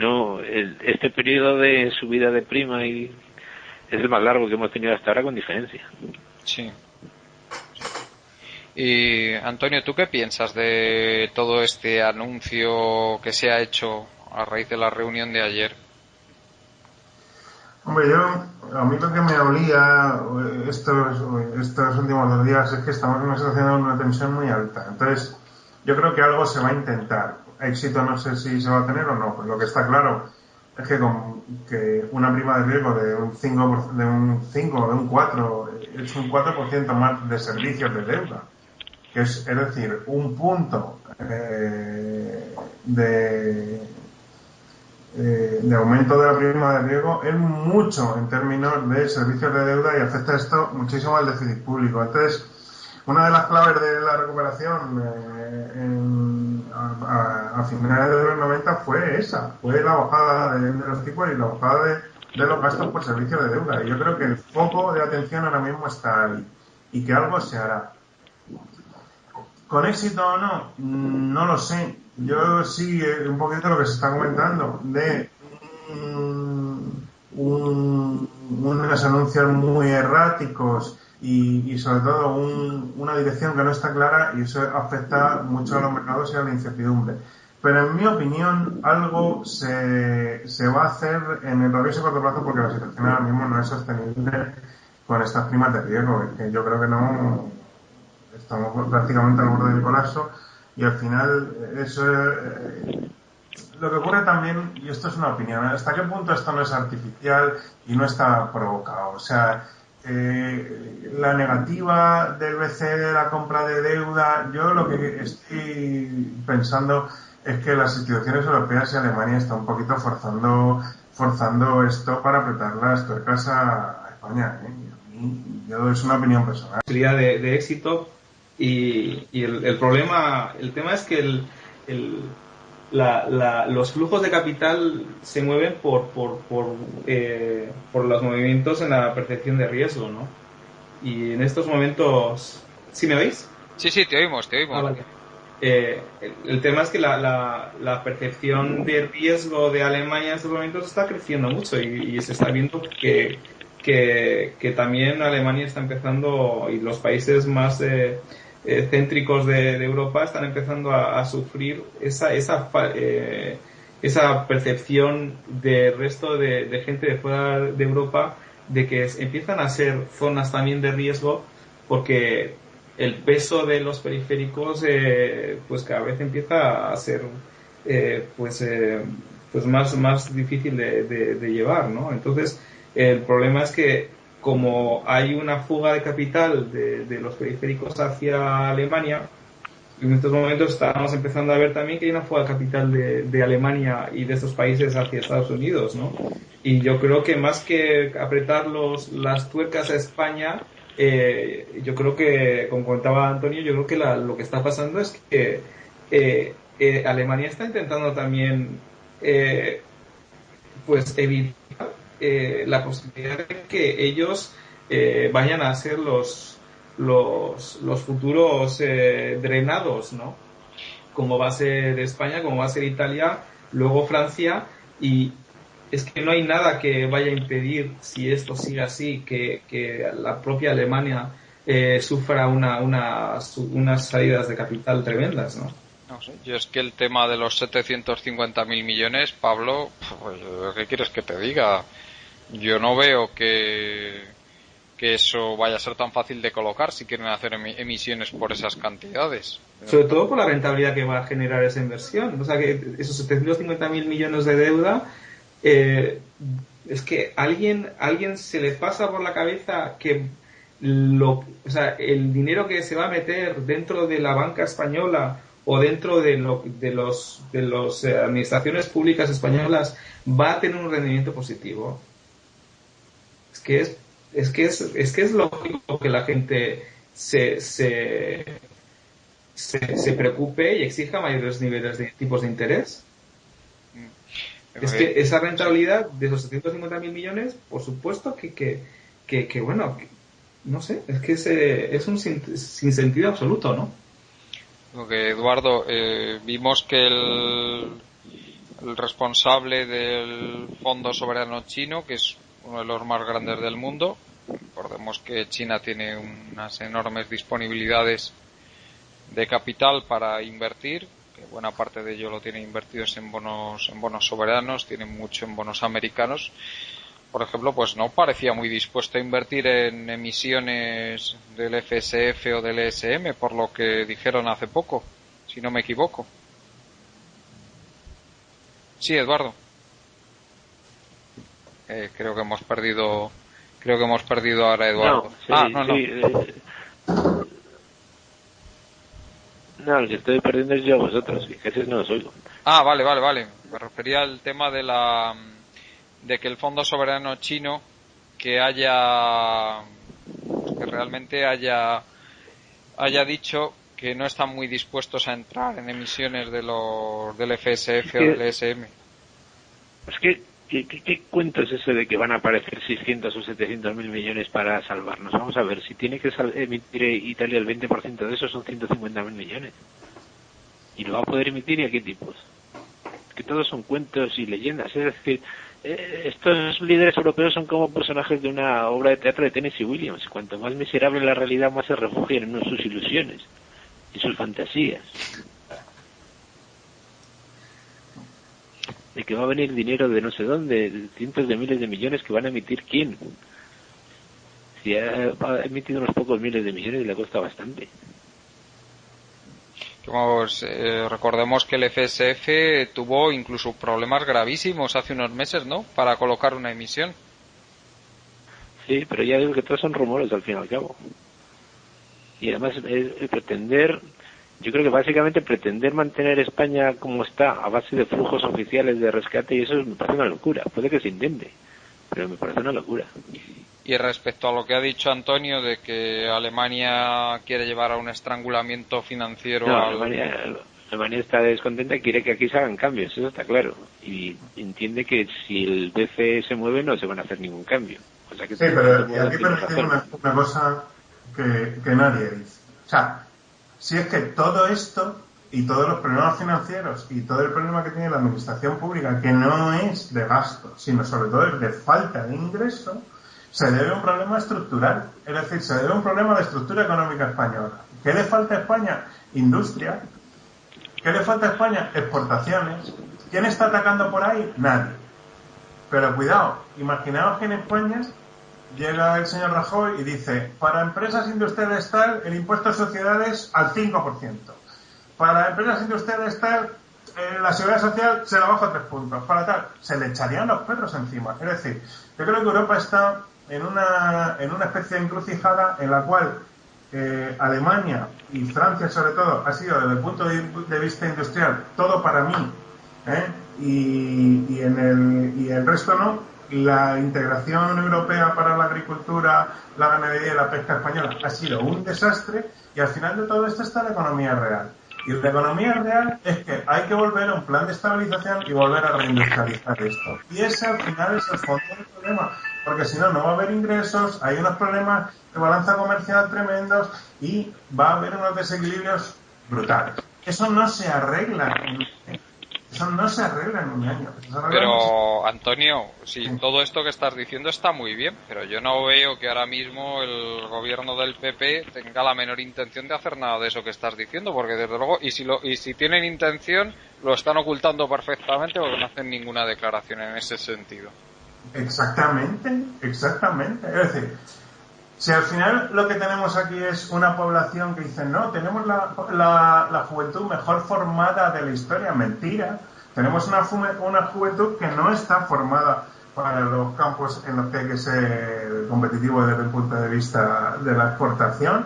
[SPEAKER 4] este periodo de subida de prima es el más largo que hemos tenido hasta ahora, con diferencia.
[SPEAKER 2] Sí. Y Antonio, ¿tú qué piensas de todo este anuncio que se ha hecho a raíz de la reunión de ayer?
[SPEAKER 6] Hombre, a mí lo que me olía estos últimos 2 días es que estamos en una situación de una tensión muy alta. Entonces, yo creo que algo se va a intentar. Éxito no sé si se va a tener o no. Pues lo que está claro es que una prima de riesgo de un 5 o de un 4 es un 4% más de servicios de deuda. Es decir, un punto de aumento de la prima de riesgo es mucho en términos de servicios de deuda, y afecta esto muchísimo al déficit público. Entonces, una de las claves de la recuperación a finales de los 90 fue la bajada de los tipos y la bajada de los gastos por servicios de deuda. Y yo creo que el foco de atención ahora mismo está ahí y que algo se hará. ¿Con éxito o no? No lo sé. Yo sí, un poquito lo que se está comentando de unos anuncios muy erráticos y sobre todo una dirección que no está clara, y eso afecta mucho a los mercados y a la incertidumbre. Pero en mi opinión, algo se va a hacer en el rabioso corto plazo, porque la situación ahora mismo no es sostenible con estas primas de riesgo. Es que yo creo que no, estamos prácticamente al borde del colapso, y al final eso lo que ocurre también, y esto es una opinión, ¿hasta qué punto esto no es artificial y no está provocado? O sea, la negativa del BCE de la compra de deuda, yo lo que estoy pensando es que las instituciones europeas y Alemania están un poquito forzando esto para apretar las tuercas a España, Yo, es una opinión personal.
[SPEAKER 5] Posibilidad de éxito, y el tema es que los flujos de capital se mueven por los movimientos en la percepción de riesgo, ¿no? Y en estos momentos, ¿sí me oís?
[SPEAKER 2] Sí, te oímos.
[SPEAKER 5] Ah, vale. El tema es que la percepción de riesgo de Alemania en estos momentos está creciendo mucho, y se está viendo que también Alemania está empezando, y los países más céntricos de Europa están empezando a sufrir esa percepción del resto de gente de fuera de Europa, de que empiezan a ser zonas también de riesgo, porque el peso de los periféricos pues cada vez empieza a ser pues más difícil de llevar, ¿no? Entonces, el problema es que como hay una fuga de capital de los periféricos hacia Alemania, en estos momentos estamos empezando a ver también que hay una fuga de capital de Alemania y de estos países hacia Estados Unidos, ¿no? Y yo creo que más que apretar las tuercas a España, yo creo que, como contaba Antonio, yo creo que lo que está pasando es que Alemania está intentando también pues evitar la posibilidad de que ellos vayan a ser los futuros drenados, ¿no? Como va a ser España, como va a ser Italia, luego Francia, y es que no hay nada que vaya a impedir, si esto sigue así, que la propia Alemania sufra unas salidas de capital tremendas, ¿no?
[SPEAKER 2] No sé, yo es que el tema de los 750.000 millones, Pablo, pues, ¿qué quieres que te diga? Yo no veo que eso vaya a ser tan fácil de colocar si quieren hacer emisiones por esas cantidades.
[SPEAKER 5] Sobre todo por la rentabilidad que va a generar esa inversión. O sea, que esos 750.000 millones de deuda, es que alguien se le pasa por la cabeza que o sea, el dinero que se va a meter dentro de la banca española o dentro de los administraciones públicas españolas va a tener un rendimiento positivo. Es que es lógico que la gente se preocupe y exija mayores niveles de tipos de interés. Es que esa rentabilidad de esos 750.000 millones, por supuesto que bueno, no sé, es que es un sinsentido absoluto, ¿no?
[SPEAKER 2] Porque, Eduardo, vimos que el responsable del Fondo Soberano Chino, que es uno de los más grandes del mundo, recordemos que China tiene unas enormes disponibilidades de capital para invertir, que buena parte de ello lo tiene invertidos en bonos soberanos, tiene mucho en bonos americanos. Por ejemplo, pues no parecía muy dispuesto a invertir en emisiones del FSF o del ESM, por lo que dijeron hace poco, si no me equivoco. Sí, Eduardo. Creo que hemos perdido ahora a Eduardo.
[SPEAKER 4] No, el que estoy perdiendo es yo a vosotros, y casi no os oigo.
[SPEAKER 2] Vale. Me refería al tema de que el Fondo Soberano Chino que realmente haya dicho que no están muy dispuestos a entrar en emisiones del FSF o del ESM.
[SPEAKER 4] Es que ¿Qué cuento es ese de que van a aparecer 600 o 700 mil millones para salvarnos? Vamos a ver, si tiene que emitir Italia el 20% de eso, son 150 mil millones. ¿Y lo va a poder emitir y a qué tipos? Que todos son cuentos y leyendas. Es decir, estos líderes europeos son como personajes de una obra de teatro de Tennessee Williams. Cuanto más miserable la realidad, más se refugian en sus ilusiones y sus fantasías. De que va a venir dinero de no sé dónde, de cientos de miles de millones que van a emitir quién. Si ha emitido unos pocos miles de millones y le cuesta bastante.
[SPEAKER 2] Recordemos que el FSF tuvo incluso problemas gravísimos hace unos meses, ¿no? Para colocar una emisión.
[SPEAKER 4] Sí, pero ya digo que todos son rumores al fin y al cabo. Y además es pretender... Yo creo que básicamente pretender mantener España como está a base de flujos oficiales de rescate, y eso me parece una locura. Puede que se intente, pero me parece una locura.
[SPEAKER 2] Y respecto a lo que ha dicho Antonio de que Alemania quiere llevar a un estrangulamiento financiero...
[SPEAKER 4] No, Alemania está descontenta y quiere que aquí se hagan cambios, eso está claro. Y entiende que si el BCE se mueve no se van a hacer ningún cambio. O sea que
[SPEAKER 6] sí, pero aquí permitimos una cosa que nadie dice. O sea, si es que todo esto y todos los problemas financieros y todo el problema que tiene la administración pública, que no es de gasto, sino sobre todo es de falta de ingreso, se debe a un problema estructural. Es decir, se debe a un problema de estructura económica española. ¿Qué le falta a España? Industria. ¿Qué le falta a España? Exportaciones. ¿Quién está atacando por ahí? Nadie. Pero cuidado, imaginaos que en España llega el señor Rajoy y dice, para empresas industriales tal, el impuesto de sociedades al 5%. Para empresas industriales tal, la seguridad social se la bajo 3 puntos, para tal, se le echarían los perros encima. Es decir, yo creo que Europa está en una especie de encrucijada en la cual Alemania y Francia sobre todo ha sido desde el punto de vista industrial todo para mí, y el resto no. La integración europea para la agricultura, la ganadería y la pesca española ha sido un desastre, y al final de todo esto está la economía real. Y la economía real es que hay que volver a un plan de estabilización y volver a reindustrializar esto. Y ese al final es el fondo del problema, porque si no, no va a haber ingresos, hay unos problemas de balanza comercial tremendos y va a haber unos desequilibrios brutales. Eso no se arregla en un año.
[SPEAKER 2] Pero, Antonio, sí, todo esto que estás diciendo está muy bien, pero yo no veo que ahora mismo el gobierno del PP tenga la menor intención de hacer nada de eso que estás diciendo, porque desde luego, y si tienen intención, lo están ocultando perfectamente porque no hacen ninguna declaración en ese sentido.
[SPEAKER 6] Exactamente. Es decir, si al final lo que tenemos aquí es una población que dice, no, tenemos la juventud mejor formada de la historia, mentira. Tenemos una juventud que no está formada para los campos en los que hay que ser competitivo desde el punto de vista de la exportación.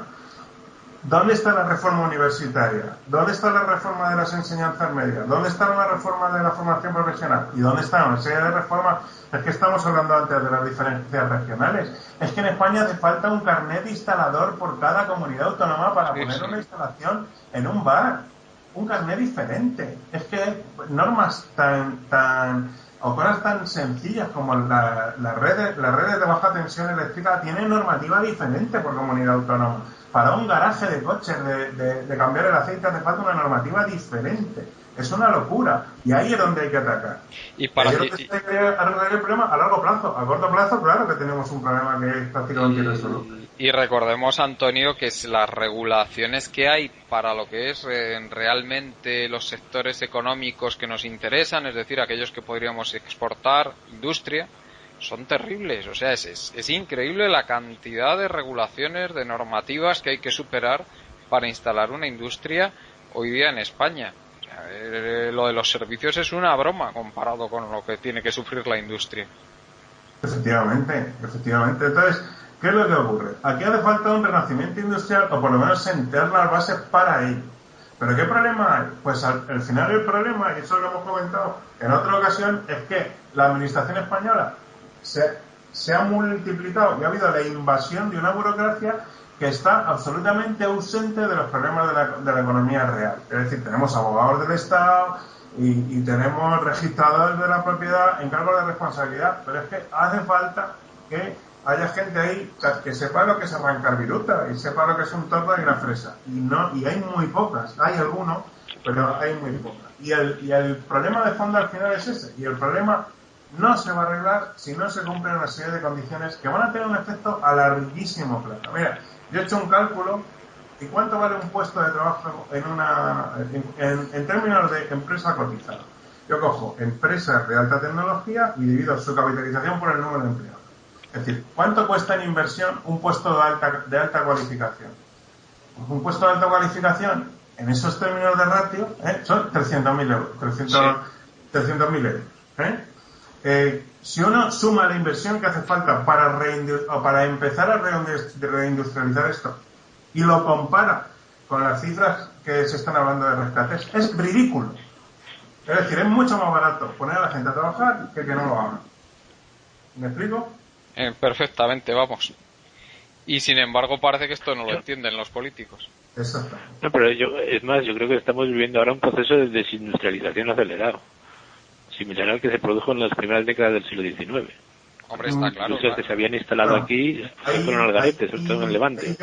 [SPEAKER 6] ¿Dónde está la reforma universitaria? ¿Dónde está la reforma de las enseñanzas medias? ¿Dónde está la reforma de la formación profesional? ¿Y dónde está una serie de reformas? Es que estamos hablando antes de las diferencias regionales. Es que en España hace falta un carnet de instalador por cada comunidad autónoma para poner una instalación en un bar. Un carnet diferente. Es que normas o cosas tan sencillas como las redes de baja tensión eléctrica tienen normativa diferente por comunidad autónoma. Para un garaje de coches de cambiar el aceite hace falta una normativa diferente. Es una locura. Y ahí es donde hay que atacar. Y arreglar el problema a largo plazo. A corto plazo, claro que tenemos un problema que es prácticamente irresoluble.
[SPEAKER 2] Y recordemos, Antonio, que las regulaciones que hay para lo que es realmente los sectores económicos que nos interesan, es decir, aquellos que podríamos exportar, industria, son terribles. O sea, es increíble la cantidad de regulaciones, de normativas que hay que superar para instalar una industria hoy día en España. Lo de los servicios es una broma comparado con lo que tiene que sufrir la industria.
[SPEAKER 6] Efectivamente. Entonces, ¿qué es lo que ocurre? Aquí hace falta un renacimiento industrial, o por lo menos sentar las bases para ello. ¿Pero qué problema hay? Pues al final el problema, y eso lo hemos comentado en otra ocasión, es que la administración española se ha multiplicado y ha habido la invasión de una burocracia que está absolutamente ausente de los problemas de la economía real. Es decir, tenemos abogados del Estado y tenemos registradores de la propiedad, encargos de responsabilidad, pero es que hace falta que haya gente ahí que sepa lo que es arrancar viruta y sepa lo que es un tordo y una fresa. Y hay muy pocas, hay algunos, pero hay muy pocas. Y el problema de fondo al final es ese. Y el problema no se va a arreglar si no se cumplen una serie de condiciones que van a tener un efecto a larguísimo plazo. Mira, yo he hecho un cálculo y cuánto vale un puesto de trabajo en términos de empresa cotizada. Yo cojo empresas de alta tecnología y divido su capitalización por el número de empleados. Es decir, ¿cuánto cuesta en inversión un puesto de alta cualificación? Pues un puesto de alta cualificación, en esos términos de ratio, son 300.000 euros. 300.000 euros. Si uno suma la inversión que hace falta para empezar a reindustrializar esto y lo compara con las cifras que se están hablando de rescates, es ridículo. Es decir, es mucho más barato poner a la gente a trabajar que no lo hagan. ¿Me explico?
[SPEAKER 2] Perfectamente, vamos. Y sin embargo parece que esto no lo entienden los políticos.
[SPEAKER 6] Exacto.
[SPEAKER 4] No, pero yo creo que estamos viviendo ahora un proceso de desindustrialización acelerado, similar al que se produjo en las primeras décadas del siglo XIX.
[SPEAKER 2] Hombre, está claro.
[SPEAKER 4] Industrias que se habían instalado aquí fueron al garete, sobre todo en el Levante.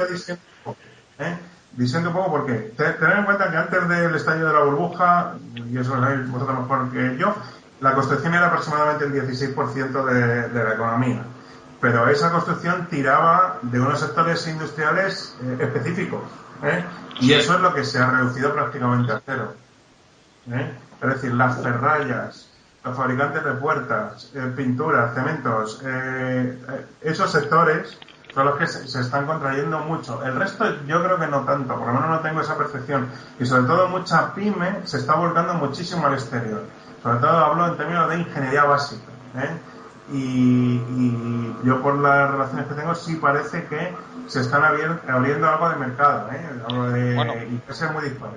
[SPEAKER 6] Diciendo un poco porque tener en cuenta que antes del estallido de la burbuja, y eso lo sabéis vosotros mejor que yo, la construcción era aproximadamente el 16% de la economía. Pero esa construcción tiraba de unos sectores industriales específicos, y eso es lo que se ha reducido prácticamente a cero. Es decir, las ferrallas, los fabricantes de puertas, pinturas, cementos, esos sectores son los que se están contrayendo mucho. El resto yo creo que no tanto, por lo menos no tengo esa percepción. Y sobre todo mucha pyme se está volcando muchísimo al exterior. Sobre todo hablo en términos de ingeniería básica, ¿eh? Y yo por las relaciones que tengo sí parece que se están abriendo algo de mercado, ¿eh? Algo de,
[SPEAKER 2] bueno,
[SPEAKER 6] y que es muy disparo.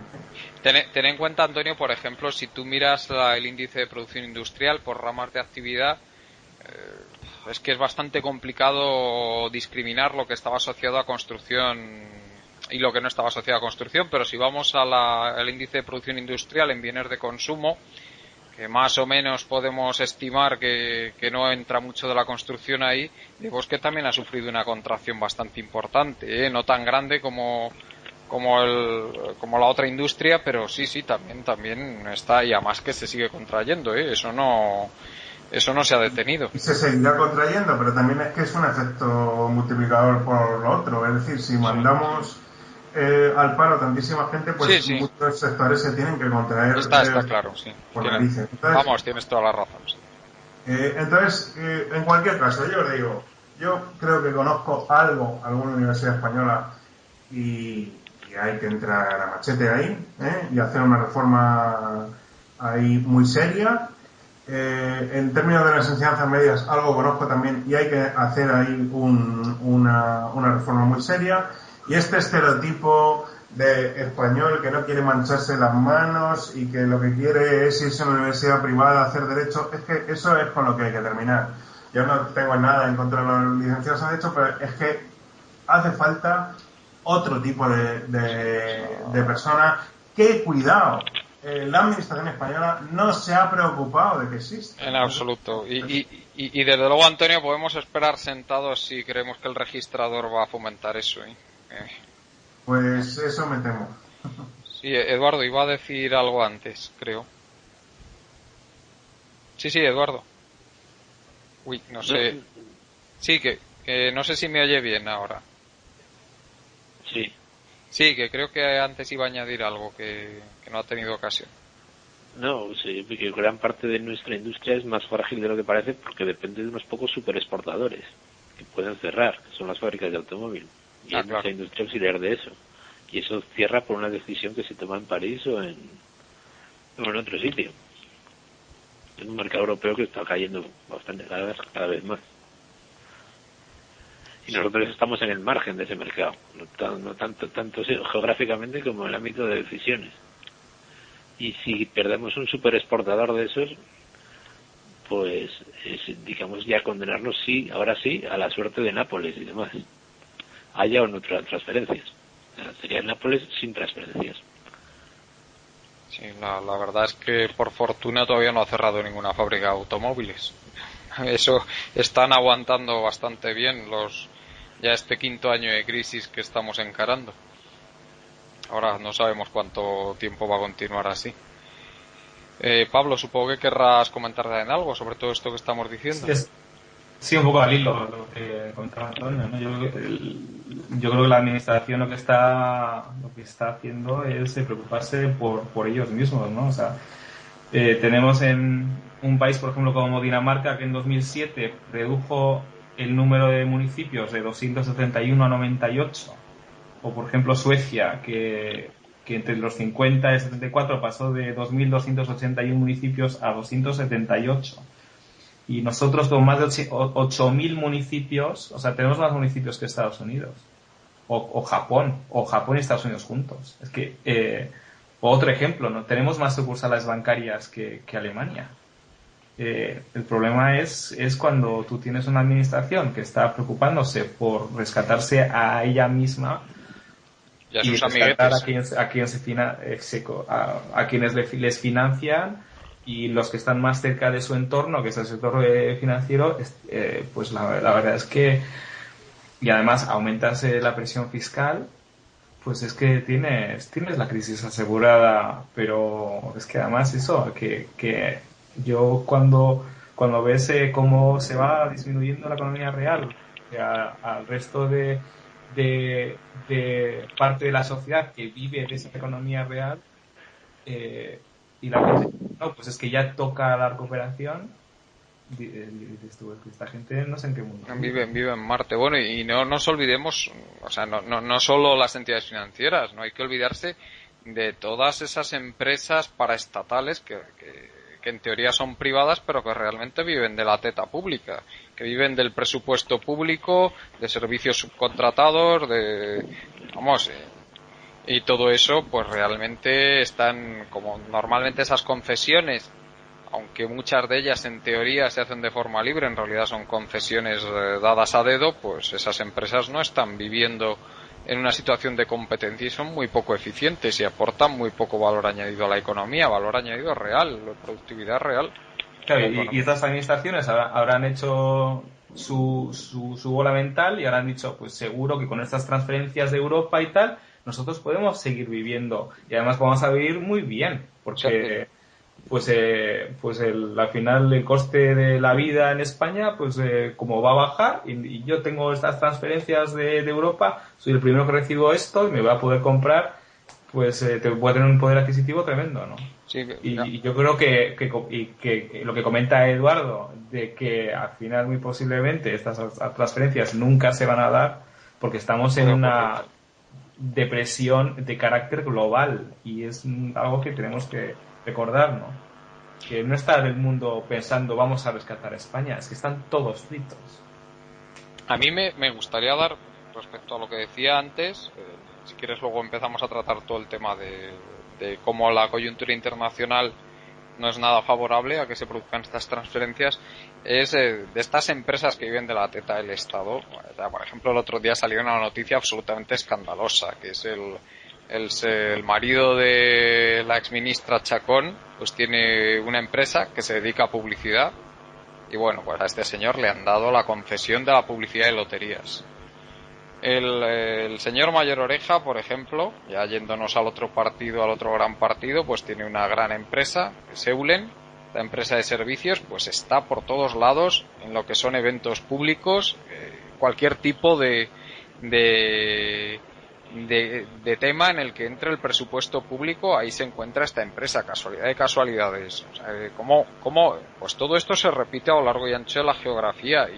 [SPEAKER 2] Ten en cuenta, Antonio, por ejemplo, si tú miras el índice de producción industrial por ramas de actividad, es que es bastante complicado discriminar lo que estaba asociado a construcción y lo que no estaba asociado a construcción, pero si vamos al índice de producción industrial en bienes de consumo, que más o menos podemos estimar que no entra mucho de la construcción ahí, digamos que también ha sufrido una contracción bastante importante, no tan grande como la otra industria, pero sí, también está, y además que se sigue contrayendo, eso no se ha detenido.
[SPEAKER 6] Y se seguirá contrayendo, pero también es que es un efecto multiplicador por lo otro, es decir, si mandamos al paro tantísima gente, pues muchos sectores se tienen que contraer.
[SPEAKER 2] Está claro, sí.
[SPEAKER 6] Entonces,
[SPEAKER 2] tienes toda la razón. Sí.
[SPEAKER 6] Entonces, en cualquier caso, yo digo, yo creo que conozco alguna universidad española y hay que entrar a machete ahí, y hacer una reforma ahí muy seria. En términos de las enseñanzas medias, algo conozco también y hay que hacer ahí una reforma muy seria. Y este estereotipo de español que no quiere mancharse las manos y que lo que quiere es irse a una universidad privada a hacer derecho, es que eso es con lo que hay que terminar. Yo no tengo nada en contra de los licenciados en derecho, pero es que hace falta otro tipo de persona que, cuidado, la administración española no se ha preocupado de que exista.
[SPEAKER 2] En absoluto. Y desde luego, Antonio, podemos esperar sentados si creemos que el registrador va a fomentar eso.
[SPEAKER 6] Pues eso me temo.
[SPEAKER 2] Sí, Eduardo iba a decir algo antes, creo. Sí, Eduardo. Uy, no sé. Sí, que no sé si me oye bien ahora.
[SPEAKER 4] Sí.
[SPEAKER 2] Sí, que creo que antes iba a añadir algo que no ha tenido ocasión.
[SPEAKER 4] No, sí, porque gran parte de nuestra industria es más frágil de lo que parece porque depende de unos pocos superexportadores que pueden cerrar, que son las fábricas de automóvil. Y hay mucha industria auxiliar de eso. Y eso cierra por una decisión que se toma en París o en otro sitio. En un mercado europeo que está cayendo bastante cada vez más. Y nosotros estamos en el margen de ese mercado, no tanto geográficamente como en el ámbito de decisiones. Y si perdemos un superexportador de esos, pues digamos ya condenarnos ahora sí a la suerte de Nápoles y demás. Haya o no transferencias. Sería Nápoles sin transferencias.
[SPEAKER 2] Sí, la verdad es que por fortuna todavía no ha cerrado ninguna fábrica de automóviles. Eso están aguantando bastante bien ya este quinto año de crisis que estamos encarando. Ahora no sabemos cuánto tiempo va a continuar así. Pablo, supongo que querrás comentar en algo sobre todo esto que estamos diciendo.
[SPEAKER 5] Sí, un poco al hilo lo que comentaba Antonio, ¿no? Yo creo que la administración lo que está haciendo es preocuparse por ellos mismos, ¿no? O sea, tenemos en un país, por ejemplo, como Dinamarca, que en 2007 redujo el número de municipios de 271 a 98, o por ejemplo Suecia, que entre los 50 y 74 pasó de 2.281 municipios a 278. Y nosotros con más de 8.000 municipios, o sea, tenemos más municipios que Estados Unidos, o Japón y Estados Unidos juntos. Es que, otro ejemplo, ¿no? Tenemos más sucursales bancarias que Alemania. El problema es cuando tú tienes una administración que está preocupándose por rescatarse a ella misma
[SPEAKER 2] y
[SPEAKER 5] rescatar a quienes les financian, y los que están más cerca de su entorno, que es el sector financiero, pues la verdad es que, y además aumentas la presión fiscal, pues es que tienes la crisis asegurada. Pero es que además eso, que yo cuando ves cómo se va disminuyendo la economía real al resto de parte de la sociedad que vive de esa economía real, y la gente, no, pues es que ya toca la recuperación, dices tú, que esta gente no sé en qué mundo
[SPEAKER 2] vive en Marte. Bueno, y no nos olvidemos, o sea, no solo las entidades financieras, no hay que olvidarse de todas esas empresas paraestatales que en teoría son privadas, pero que realmente viven de la teta pública, que viven del presupuesto público, de servicios subcontratados, y todo eso, pues realmente están, como normalmente esas concesiones, aunque muchas de ellas en teoría se hacen de forma libre, en realidad son concesiones dadas a dedo, pues esas empresas no están viviendo en una situación de competencia y son muy poco eficientes y aportan muy poco valor añadido a la economía, valor añadido real, productividad real.
[SPEAKER 5] Claro, y estas administraciones habrán hecho su bola mental y habrán dicho, pues seguro que con estas transferencias de Europa y tal, nosotros podemos seguir viviendo y además vamos a vivir muy bien, porque al final el coste de la vida en España, pues como va a bajar y yo tengo estas transferencias de Europa, soy el primero que recibo esto y me voy a poder comprar, pues te puede tener un poder adquisitivo tremendo, ¿no?
[SPEAKER 2] Sí,
[SPEAKER 5] y yo creo que lo que comenta Eduardo, de que al final muy posiblemente estas transferencias nunca se van a dar porque estamos en una depresión de carácter global y es algo que tenemos que recordar, ¿no? Que no está el mundo pensando vamos a rescatar a España, es que están todos fritos.
[SPEAKER 2] A mí me gustaría dar, respecto a lo que decía antes, si quieres luego empezamos a tratar todo el tema de cómo la coyuntura internacional no es nada favorable a que se produzcan estas transferencias, es de estas empresas que viven de la teta del Estado. Por ejemplo, el otro día salió una noticia absolutamente escandalosa, que es el marido de la exministra Chacón, pues tiene una empresa que se dedica a publicidad y bueno, pues a este señor le han dado la concesión de la publicidad de loterías. El señor Mayor Oreja, por ejemplo, ya yéndonos al otro partido, al otro gran partido, pues tiene una gran empresa, Eulen, la empresa de servicios, pues está por todos lados en lo que son eventos públicos, cualquier tipo de tema en el que entre el presupuesto público, ahí se encuentra esta empresa, casualidad de casualidades. O sea, pues todo esto se repite a lo largo y ancho de la geografía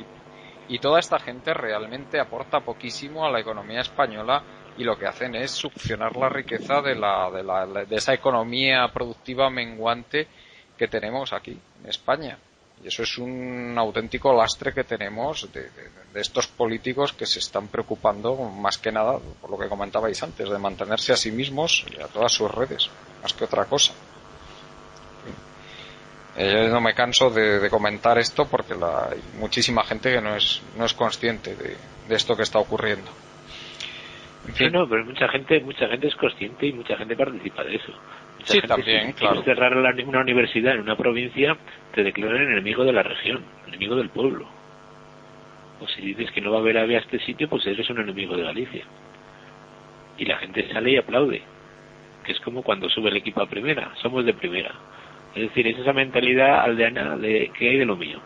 [SPEAKER 2] y toda esta gente realmente aporta poquísimo a la economía española y lo que hacen es succionar la riqueza de esa economía productiva menguante que tenemos aquí en España. Y eso es un auténtico lastre que tenemos de estos políticos que se están preocupando más que nada, por lo que comentabais antes, de mantenerse a sí mismos y a todas sus redes, más que otra cosa. Yo no me canso de comentar esto porque hay muchísima gente que no es consciente de esto que está ocurriendo.
[SPEAKER 4] En fin. No, pero mucha gente es consciente y mucha gente participa de eso. Mucha
[SPEAKER 2] sí,
[SPEAKER 4] gente,
[SPEAKER 2] también,
[SPEAKER 4] si
[SPEAKER 2] claro.
[SPEAKER 4] quieres cerrar una universidad en una provincia, te declaran enemigo de la región, enemigo del pueblo. O si dices que no va a haber AVE a este sitio, pues eres un enemigo de Galicia. Y la gente sale y aplaude. Que es como cuando sube el equipo a primera, somos de primera. Es decir, es esa mentalidad aldeana de que hay de lo mío.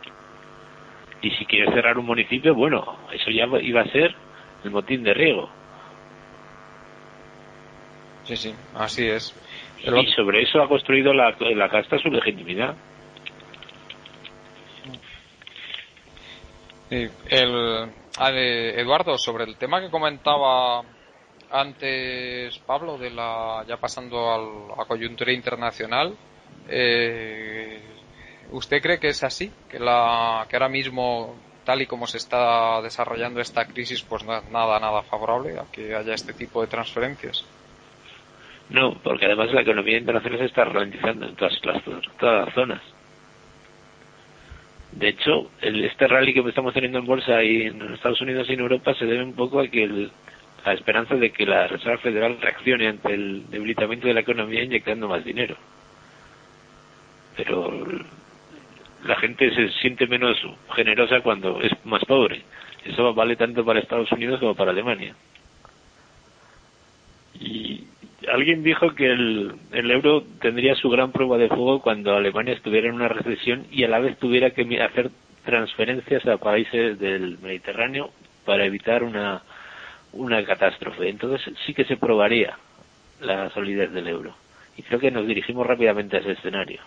[SPEAKER 4] Y si quieres cerrar un municipio, bueno, eso ya iba a ser el motín de riego.
[SPEAKER 2] Sí, así es.
[SPEAKER 4] Y sobre eso ha construido la casta su legitimidad.
[SPEAKER 2] Sí, Eduardo, sobre el tema que comentaba antes Pablo, ya pasando a coyuntura internacional, ¿usted cree que es así? Que ahora mismo, tal y como se está desarrollando esta crisis, pues no es nada favorable a que haya este tipo de transferencias.
[SPEAKER 4] No, porque además la economía internacional se está ralentizando en todas las zonas. De hecho, este rally que estamos teniendo en bolsa y en Estados Unidos y en Europa se debe un poco a que la esperanza de que la Reserva Federal reaccione ante el debilitamiento de la economía inyectando más dinero. Pero la gente se siente menos generosa cuando es más pobre. Eso vale tanto para Estados Unidos como para Alemania. Y alguien dijo que el euro tendría su gran prueba de fuego cuando Alemania estuviera en una recesión y a la vez tuviera que hacer transferencias a países del Mediterráneo para evitar una catástrofe. Entonces sí que se probaría la solidez del euro. Y creo que nos dirigimos rápidamente a ese escenario.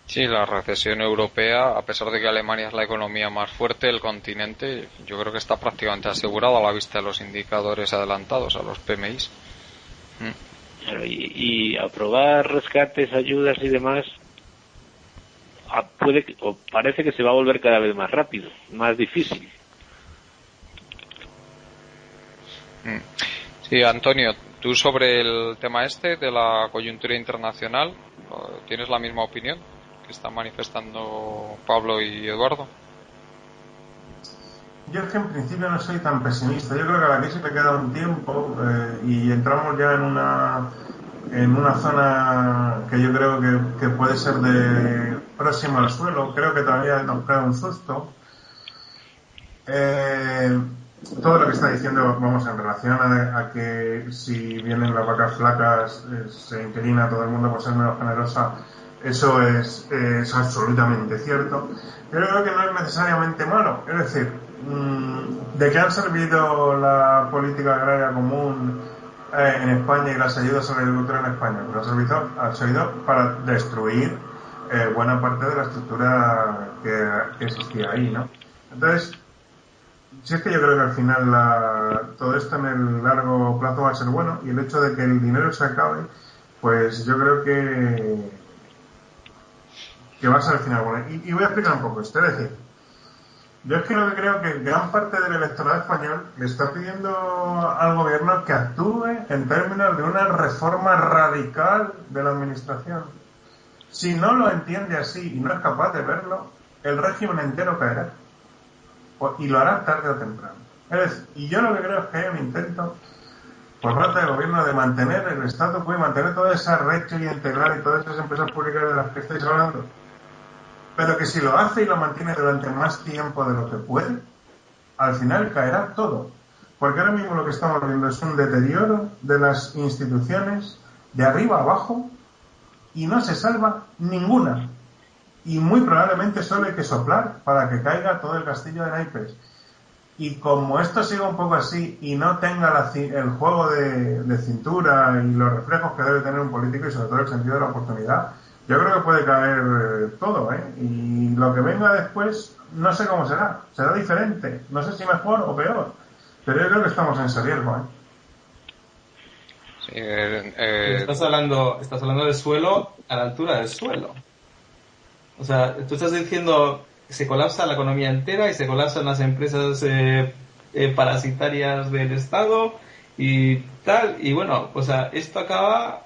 [SPEAKER 2] Sí, la recesión europea, a pesar de que Alemania es la economía más fuerte del continente, yo creo que está prácticamente asegurado a la vista de los indicadores adelantados, a los PMIs.
[SPEAKER 4] Claro, y aprobar rescates, ayudas y demás, parece que se va a volver cada vez más rápido, más difícil.
[SPEAKER 2] Sí, Antonio, tú sobre el tema de la coyuntura internacional, ¿tienes la misma opinión que están manifestando Pablo y Eduardo?
[SPEAKER 6] Yo es que en principio no soy tan pesimista. Yo creo que a la crisis le queda un tiempo y entramos ya en una zona que yo creo que puede ser de próxima al suelo. Creo que todavía nos queda un susto. Todo lo que está diciendo, vamos, en relación a que si vienen las vacas flacas se inclina todo el mundo por ser menos generosa, eso es absolutamente cierto. Pero creo que no es necesariamente malo. Es decir, ¿de qué han servido la política agraria común en España y las ayudas a la agricultura en España? Pues ha servido para destruir buena parte de la estructura que existía ahí, ¿no? Entonces, si es que yo creo que al final todo esto en el largo plazo va a ser bueno, y el hecho de que el dinero se acabe, pues yo creo que va a ser al final bueno. Y voy a explicar un poco esto. Es decir, yo es que lo que creo que gran parte del electorado español le está pidiendo al gobierno que actúe en términos de una reforma radical de la administración. Si no lo entiende así y no es capaz de verlo, el régimen entero caerá. Y lo hará tarde o temprano. Y yo lo que creo es que hay un intento por parte del gobierno de mantener el statu quo y mantener toda esa red integral y todas esas empresas públicas de las que estáis hablando, pero que si lo hace y lo mantiene durante más tiempo de lo que puede, al final caerá todo, porque ahora mismo lo que estamos viendo es un deterioro de las instituciones de arriba a abajo y no se salva ninguna. Y muy probablemente solo hay que soplar para que caiga todo el castillo de naipes. Y como esto siga un poco así y no tenga el juego de cintura y los reflejos que debe tener un político y sobre todo el sentido de la oportunidad, yo creo que puede caer todo, ¿eh? Y lo que venga después no sé cómo será. Será diferente. No sé si mejor o peor. Pero yo creo que estamos en ese riesgo,
[SPEAKER 2] Sí,
[SPEAKER 5] estás hablando del suelo a la altura del suelo. O sea, tú estás diciendo que se colapsa la economía entera y se colapsan las empresas parasitarias del Estado y tal. Y bueno, o sea, esto acaba,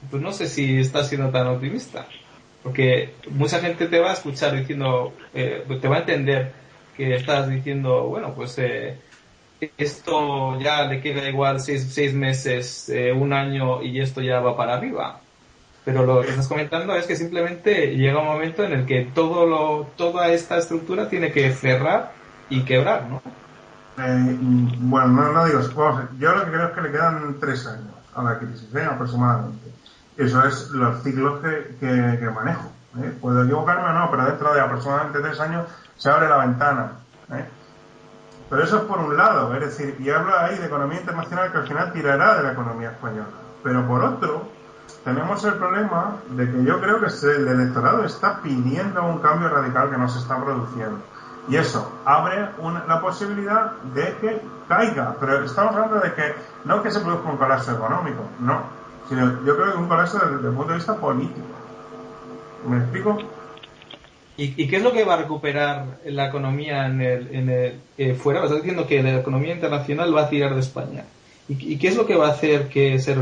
[SPEAKER 5] pues no sé si estás siendo tan optimista. Porque mucha gente te va a escuchar diciendo, te va a entender que estás diciendo, bueno, pues esto ya le queda igual 6 meses, un año y esto ya va para arriba. Pero lo que estás comentando es que simplemente llega un momento en el que toda esta estructura tiene que cerrar y quebrar, ¿no?
[SPEAKER 6] Bueno, no digo, yo lo que creo es que le quedan 3 años a la crisis, aproximadamente. Eso es los ciclos que manejo. Puedo equivocarme o no, pero dentro de aproximadamente 3 años se abre la ventana. Pero eso es por un lado, es decir, y hablo ahí de economía internacional que al final tirará de la economía española. Pero por otro, tenemos el problema de que yo creo que el electorado está pidiendo un cambio radical que no se está produciendo. Y eso abre la posibilidad de que caiga. Pero estamos hablando de que no que se produzca un colapso económico, no. Sino yo creo que un colapso desde el punto de vista político. ¿Me explico?
[SPEAKER 5] ¿Y qué es lo que va a recuperar la economía fuera? Estás diciendo que la economía internacional va a tirar de España. ¿Y qué es lo que va a hacer que se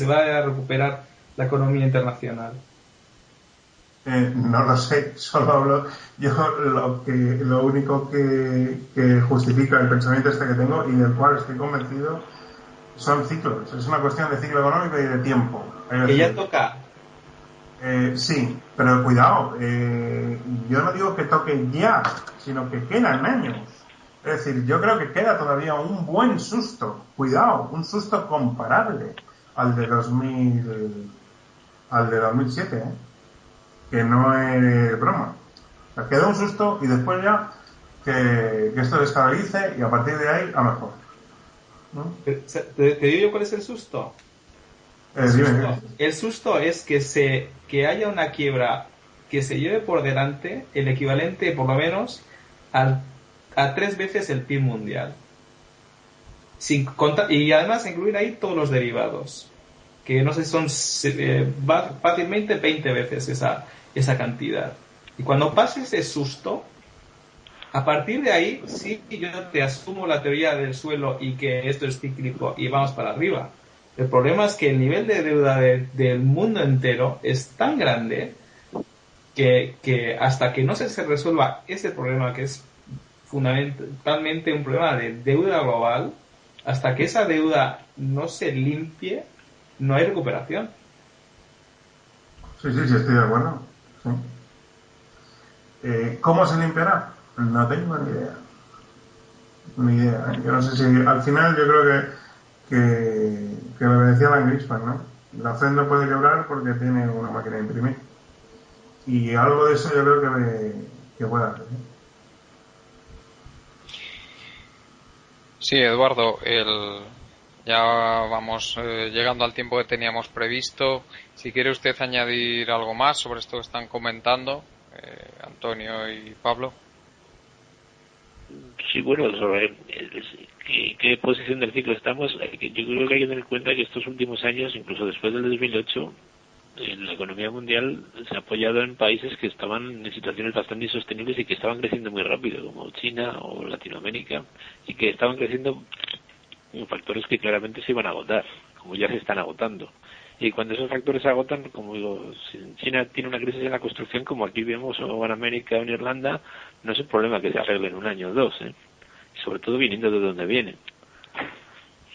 [SPEAKER 5] vaya a recuperar la economía internacional?
[SPEAKER 6] No lo sé, solo hablo yo lo único que justifica el pensamiento que tengo y del cual estoy convencido son ciclos. Es una cuestión de ciclo económico y de tiempo.
[SPEAKER 5] Que ya toca.
[SPEAKER 6] Sí, pero cuidado, yo no digo que toque ya, sino que quedan años. Es decir, yo creo que queda todavía un buen susto, cuidado, un susto comparable al de 2007, que no es broma. O sea, queda un susto y después ya que esto se estabilice y a partir de ahí a mejor. ¿No?
[SPEAKER 5] ¿Te digo yo cuál es el susto? El susto es que haya una quiebra que se lleve por delante el equivalente, por lo menos, a 3 veces el PIB mundial. Y además incluir ahí todos los derivados, que no sé si son fácilmente 20 veces esa cantidad. Y cuando pase ese susto, a partir de ahí, sí, yo te asumo la teoría del suelo y que esto es cíclico y vamos para arriba. El problema es que el nivel de deuda del mundo entero es tan grande que hasta que no se resuelva ese problema, que es fundamentalmente un problema de deuda global, hasta que esa deuda no se limpie, no hay recuperación.
[SPEAKER 6] Sí, estoy de acuerdo. Sí. ¿Cómo se limpiará? No tengo ni idea. Yo no sé si al final yo creo que lo que decía Alan Greenspan, ¿no? La Fed no puede quebrar porque tiene una máquina de imprimir. Y algo de eso yo creo que puede hacer.
[SPEAKER 2] Sí, Eduardo, ya vamos llegando al tiempo que teníamos previsto. Si quiere usted añadir algo más sobre esto que están comentando, Antonio y Pablo.
[SPEAKER 4] Sí, bueno, sobre qué posición del ciclo estamos, yo creo que hay que tener en cuenta que estos últimos años, incluso después del 2008, la economía mundial se ha apoyado en países que estaban en situaciones bastante insostenibles y que estaban creciendo muy rápido, como China o Latinoamérica, y que estaban creciendo en factores que claramente se iban a agotar, como ya se están agotando. Y cuando esos factores se agotan, como digo, si China tiene una crisis en la construcción, como aquí vemos, o en América o en Irlanda, no es un problema que se arregle en un año o dos, y sobre todo viniendo de donde viene,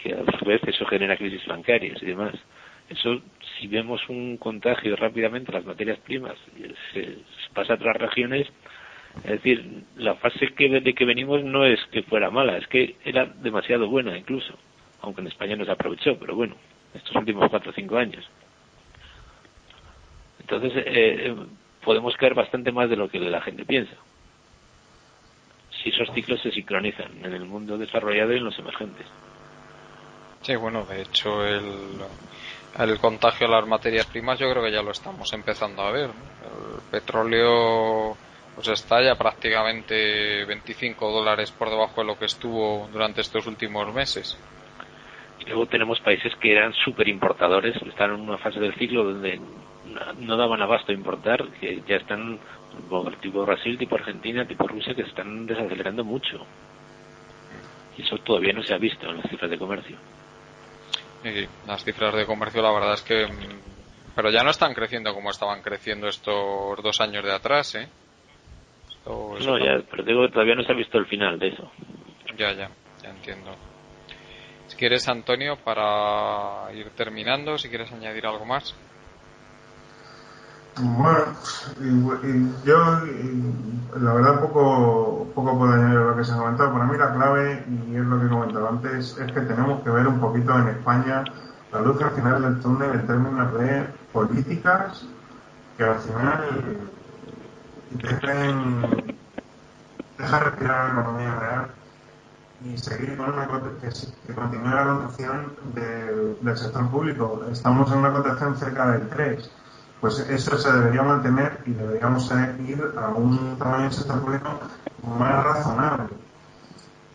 [SPEAKER 4] que a su vez eso genera crisis bancarias y demás. Eso, si vemos un contagio rápidamente de las materias primas, se pasa a otras regiones, es decir, la fase de que venimos no es que fuera mala, es que era demasiado buena incluso, aunque en España no se aprovechó, pero bueno, estos últimos 4 o 5 años. Entonces, podemos caer bastante más de lo que la gente piensa, si esos ciclos se sincronizan en el mundo desarrollado y en los emergentes.
[SPEAKER 2] Sí, bueno, de hecho el contagio a las materias primas yo creo que ya lo estamos empezando a ver, ¿no? El petróleo pues está ya prácticamente $25 por debajo de lo que estuvo durante estos últimos meses.
[SPEAKER 4] Y luego tenemos países que eran súper importadores, están en una fase del ciclo donde no daban abasto a importar, que ya están, tipo Brasil, tipo Argentina, tipo Rusia, que se están desacelerando mucho. Y eso todavía no se ha visto en las cifras de comercio.
[SPEAKER 2] Y las cifras de comercio la verdad es que pero ya no están creciendo como estaban creciendo estos 2 años de atrás,
[SPEAKER 4] No, ya, pero digo que todavía no se ha visto el final de eso.
[SPEAKER 2] Ya entiendo. Si quieres, Antonio, para ir terminando, si quieres añadir algo más.
[SPEAKER 6] Bueno, yo la verdad poco puedo añadir a lo que se ha comentado. Para mí la clave, y es lo que he comentado antes, es que tenemos que ver un poquito en España la luz al final del túnel en términos de políticas que al final dejar respirar la economía real y seguir con que continúe la conducción del sector público. Estamos en una contracción cerca del 3%. Pues eso se debería mantener y deberíamos ir a un tamaño del sector público más razonable.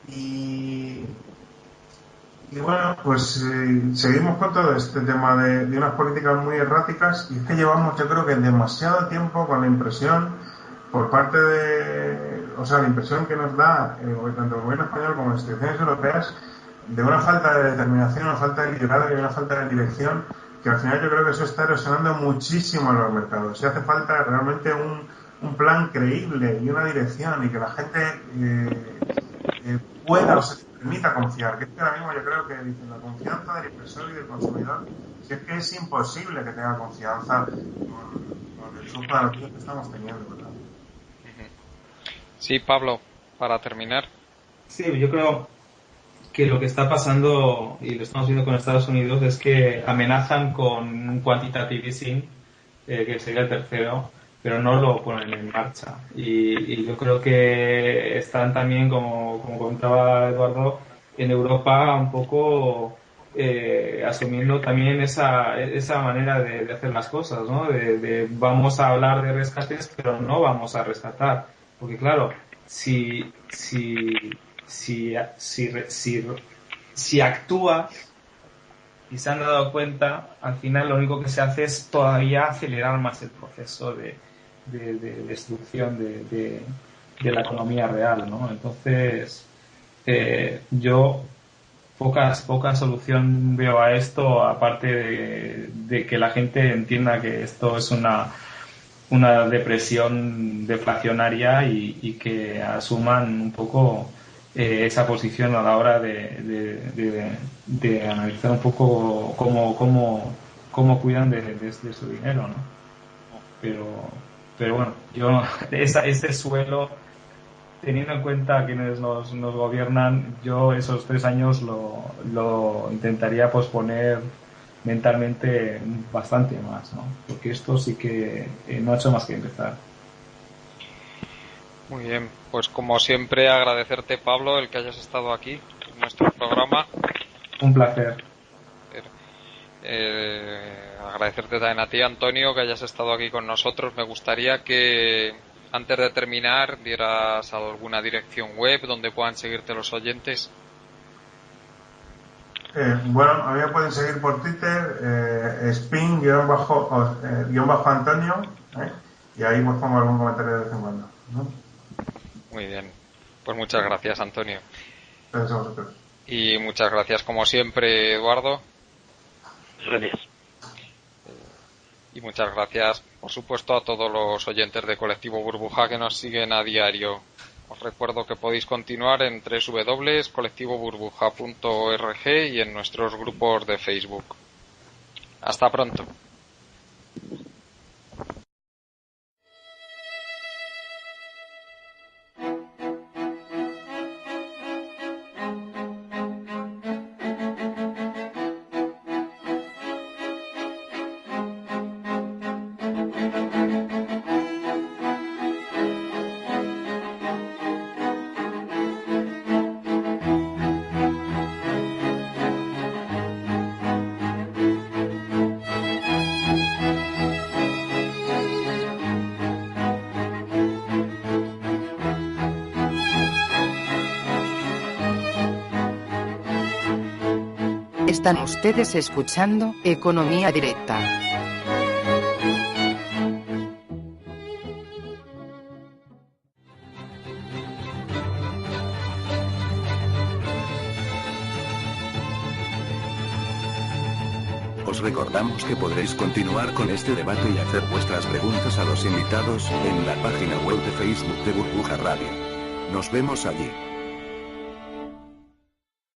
[SPEAKER 6] Y bueno, pues seguimos con todo este tema de unas políticas muy erráticas, y es que llevamos, yo creo que demasiado tiempo con la impresión por parte la impresión que nos da tanto el gobierno español como las instituciones europeas de una falta de determinación, una falta de liderazgo y una falta de dirección, que al final yo creo que eso está erosionando muchísimo en los mercados. Y hace falta realmente un plan creíble y una dirección, y que la gente pueda o se permita confiar. Que es que ahora mismo yo creo que la confianza del inversor y del consumidor, si es que es imposible que tenga confianza con el flujo de noticias que estamos teniendo, ¿verdad?
[SPEAKER 2] Sí, Pablo, para terminar.
[SPEAKER 5] Sí, yo creo que lo que está pasando, y lo estamos viendo con Estados Unidos, es que amenazan con un quantitative easing, que sería el tercero, pero no lo ponen en marcha. Y yo creo que están también, como comentaba Eduardo, en Europa un poco asumiendo también esa manera de hacer las cosas, ¿no? De vamos a hablar de rescates, pero no vamos a rescatar. Porque claro, si actúas y se han dado cuenta, al final lo único que se hace es todavía acelerar más el proceso de destrucción de la economía real, ¿no? Entonces, yo poca solución veo a esto, aparte de que la gente entienda que esto es una depresión deflacionaria y que asuman un poco esa posición a la hora de analizar un poco cómo cuidan de su dinero, ¿no? Pero bueno, yo ese suelo, teniendo en cuenta quienes nos gobiernan, yo esos 3 años lo intentaría posponer mentalmente bastante más, ¿no? Porque esto sí que no ha hecho más que empezar.
[SPEAKER 2] Muy bien, pues como siempre agradecerte, Pablo, el que hayas estado aquí en nuestro programa.
[SPEAKER 5] Un placer.
[SPEAKER 2] Agradecerte también a ti, Antonio, que hayas estado aquí con nosotros. Me gustaría que antes de terminar dieras alguna dirección web donde puedan seguirte los oyentes.
[SPEAKER 6] Bueno, a mí me pueden seguir por Twitter, spin-antonio, y ahí pues pongo algún comentario de vez en cuando, ¿no?
[SPEAKER 2] Muy bien, pues muchas gracias, Antonio.
[SPEAKER 6] Gracias a vosotros.
[SPEAKER 2] Y muchas gracias, como siempre, Eduardo.
[SPEAKER 4] Gracias.
[SPEAKER 2] Y muchas gracias, por supuesto, a todos los oyentes de Colectivo Burbuja que nos siguen a diario. Os recuerdo que podéis continuar en www.colectivoburbuja.org y en nuestros grupos de Facebook. Hasta pronto.
[SPEAKER 3] Están ustedes escuchando Economía Directa.
[SPEAKER 1] Os recordamos que podréis continuar con este debate y hacer vuestras preguntas a los invitados en la página web de Facebook de Burbuja Radio. Nos vemos allí.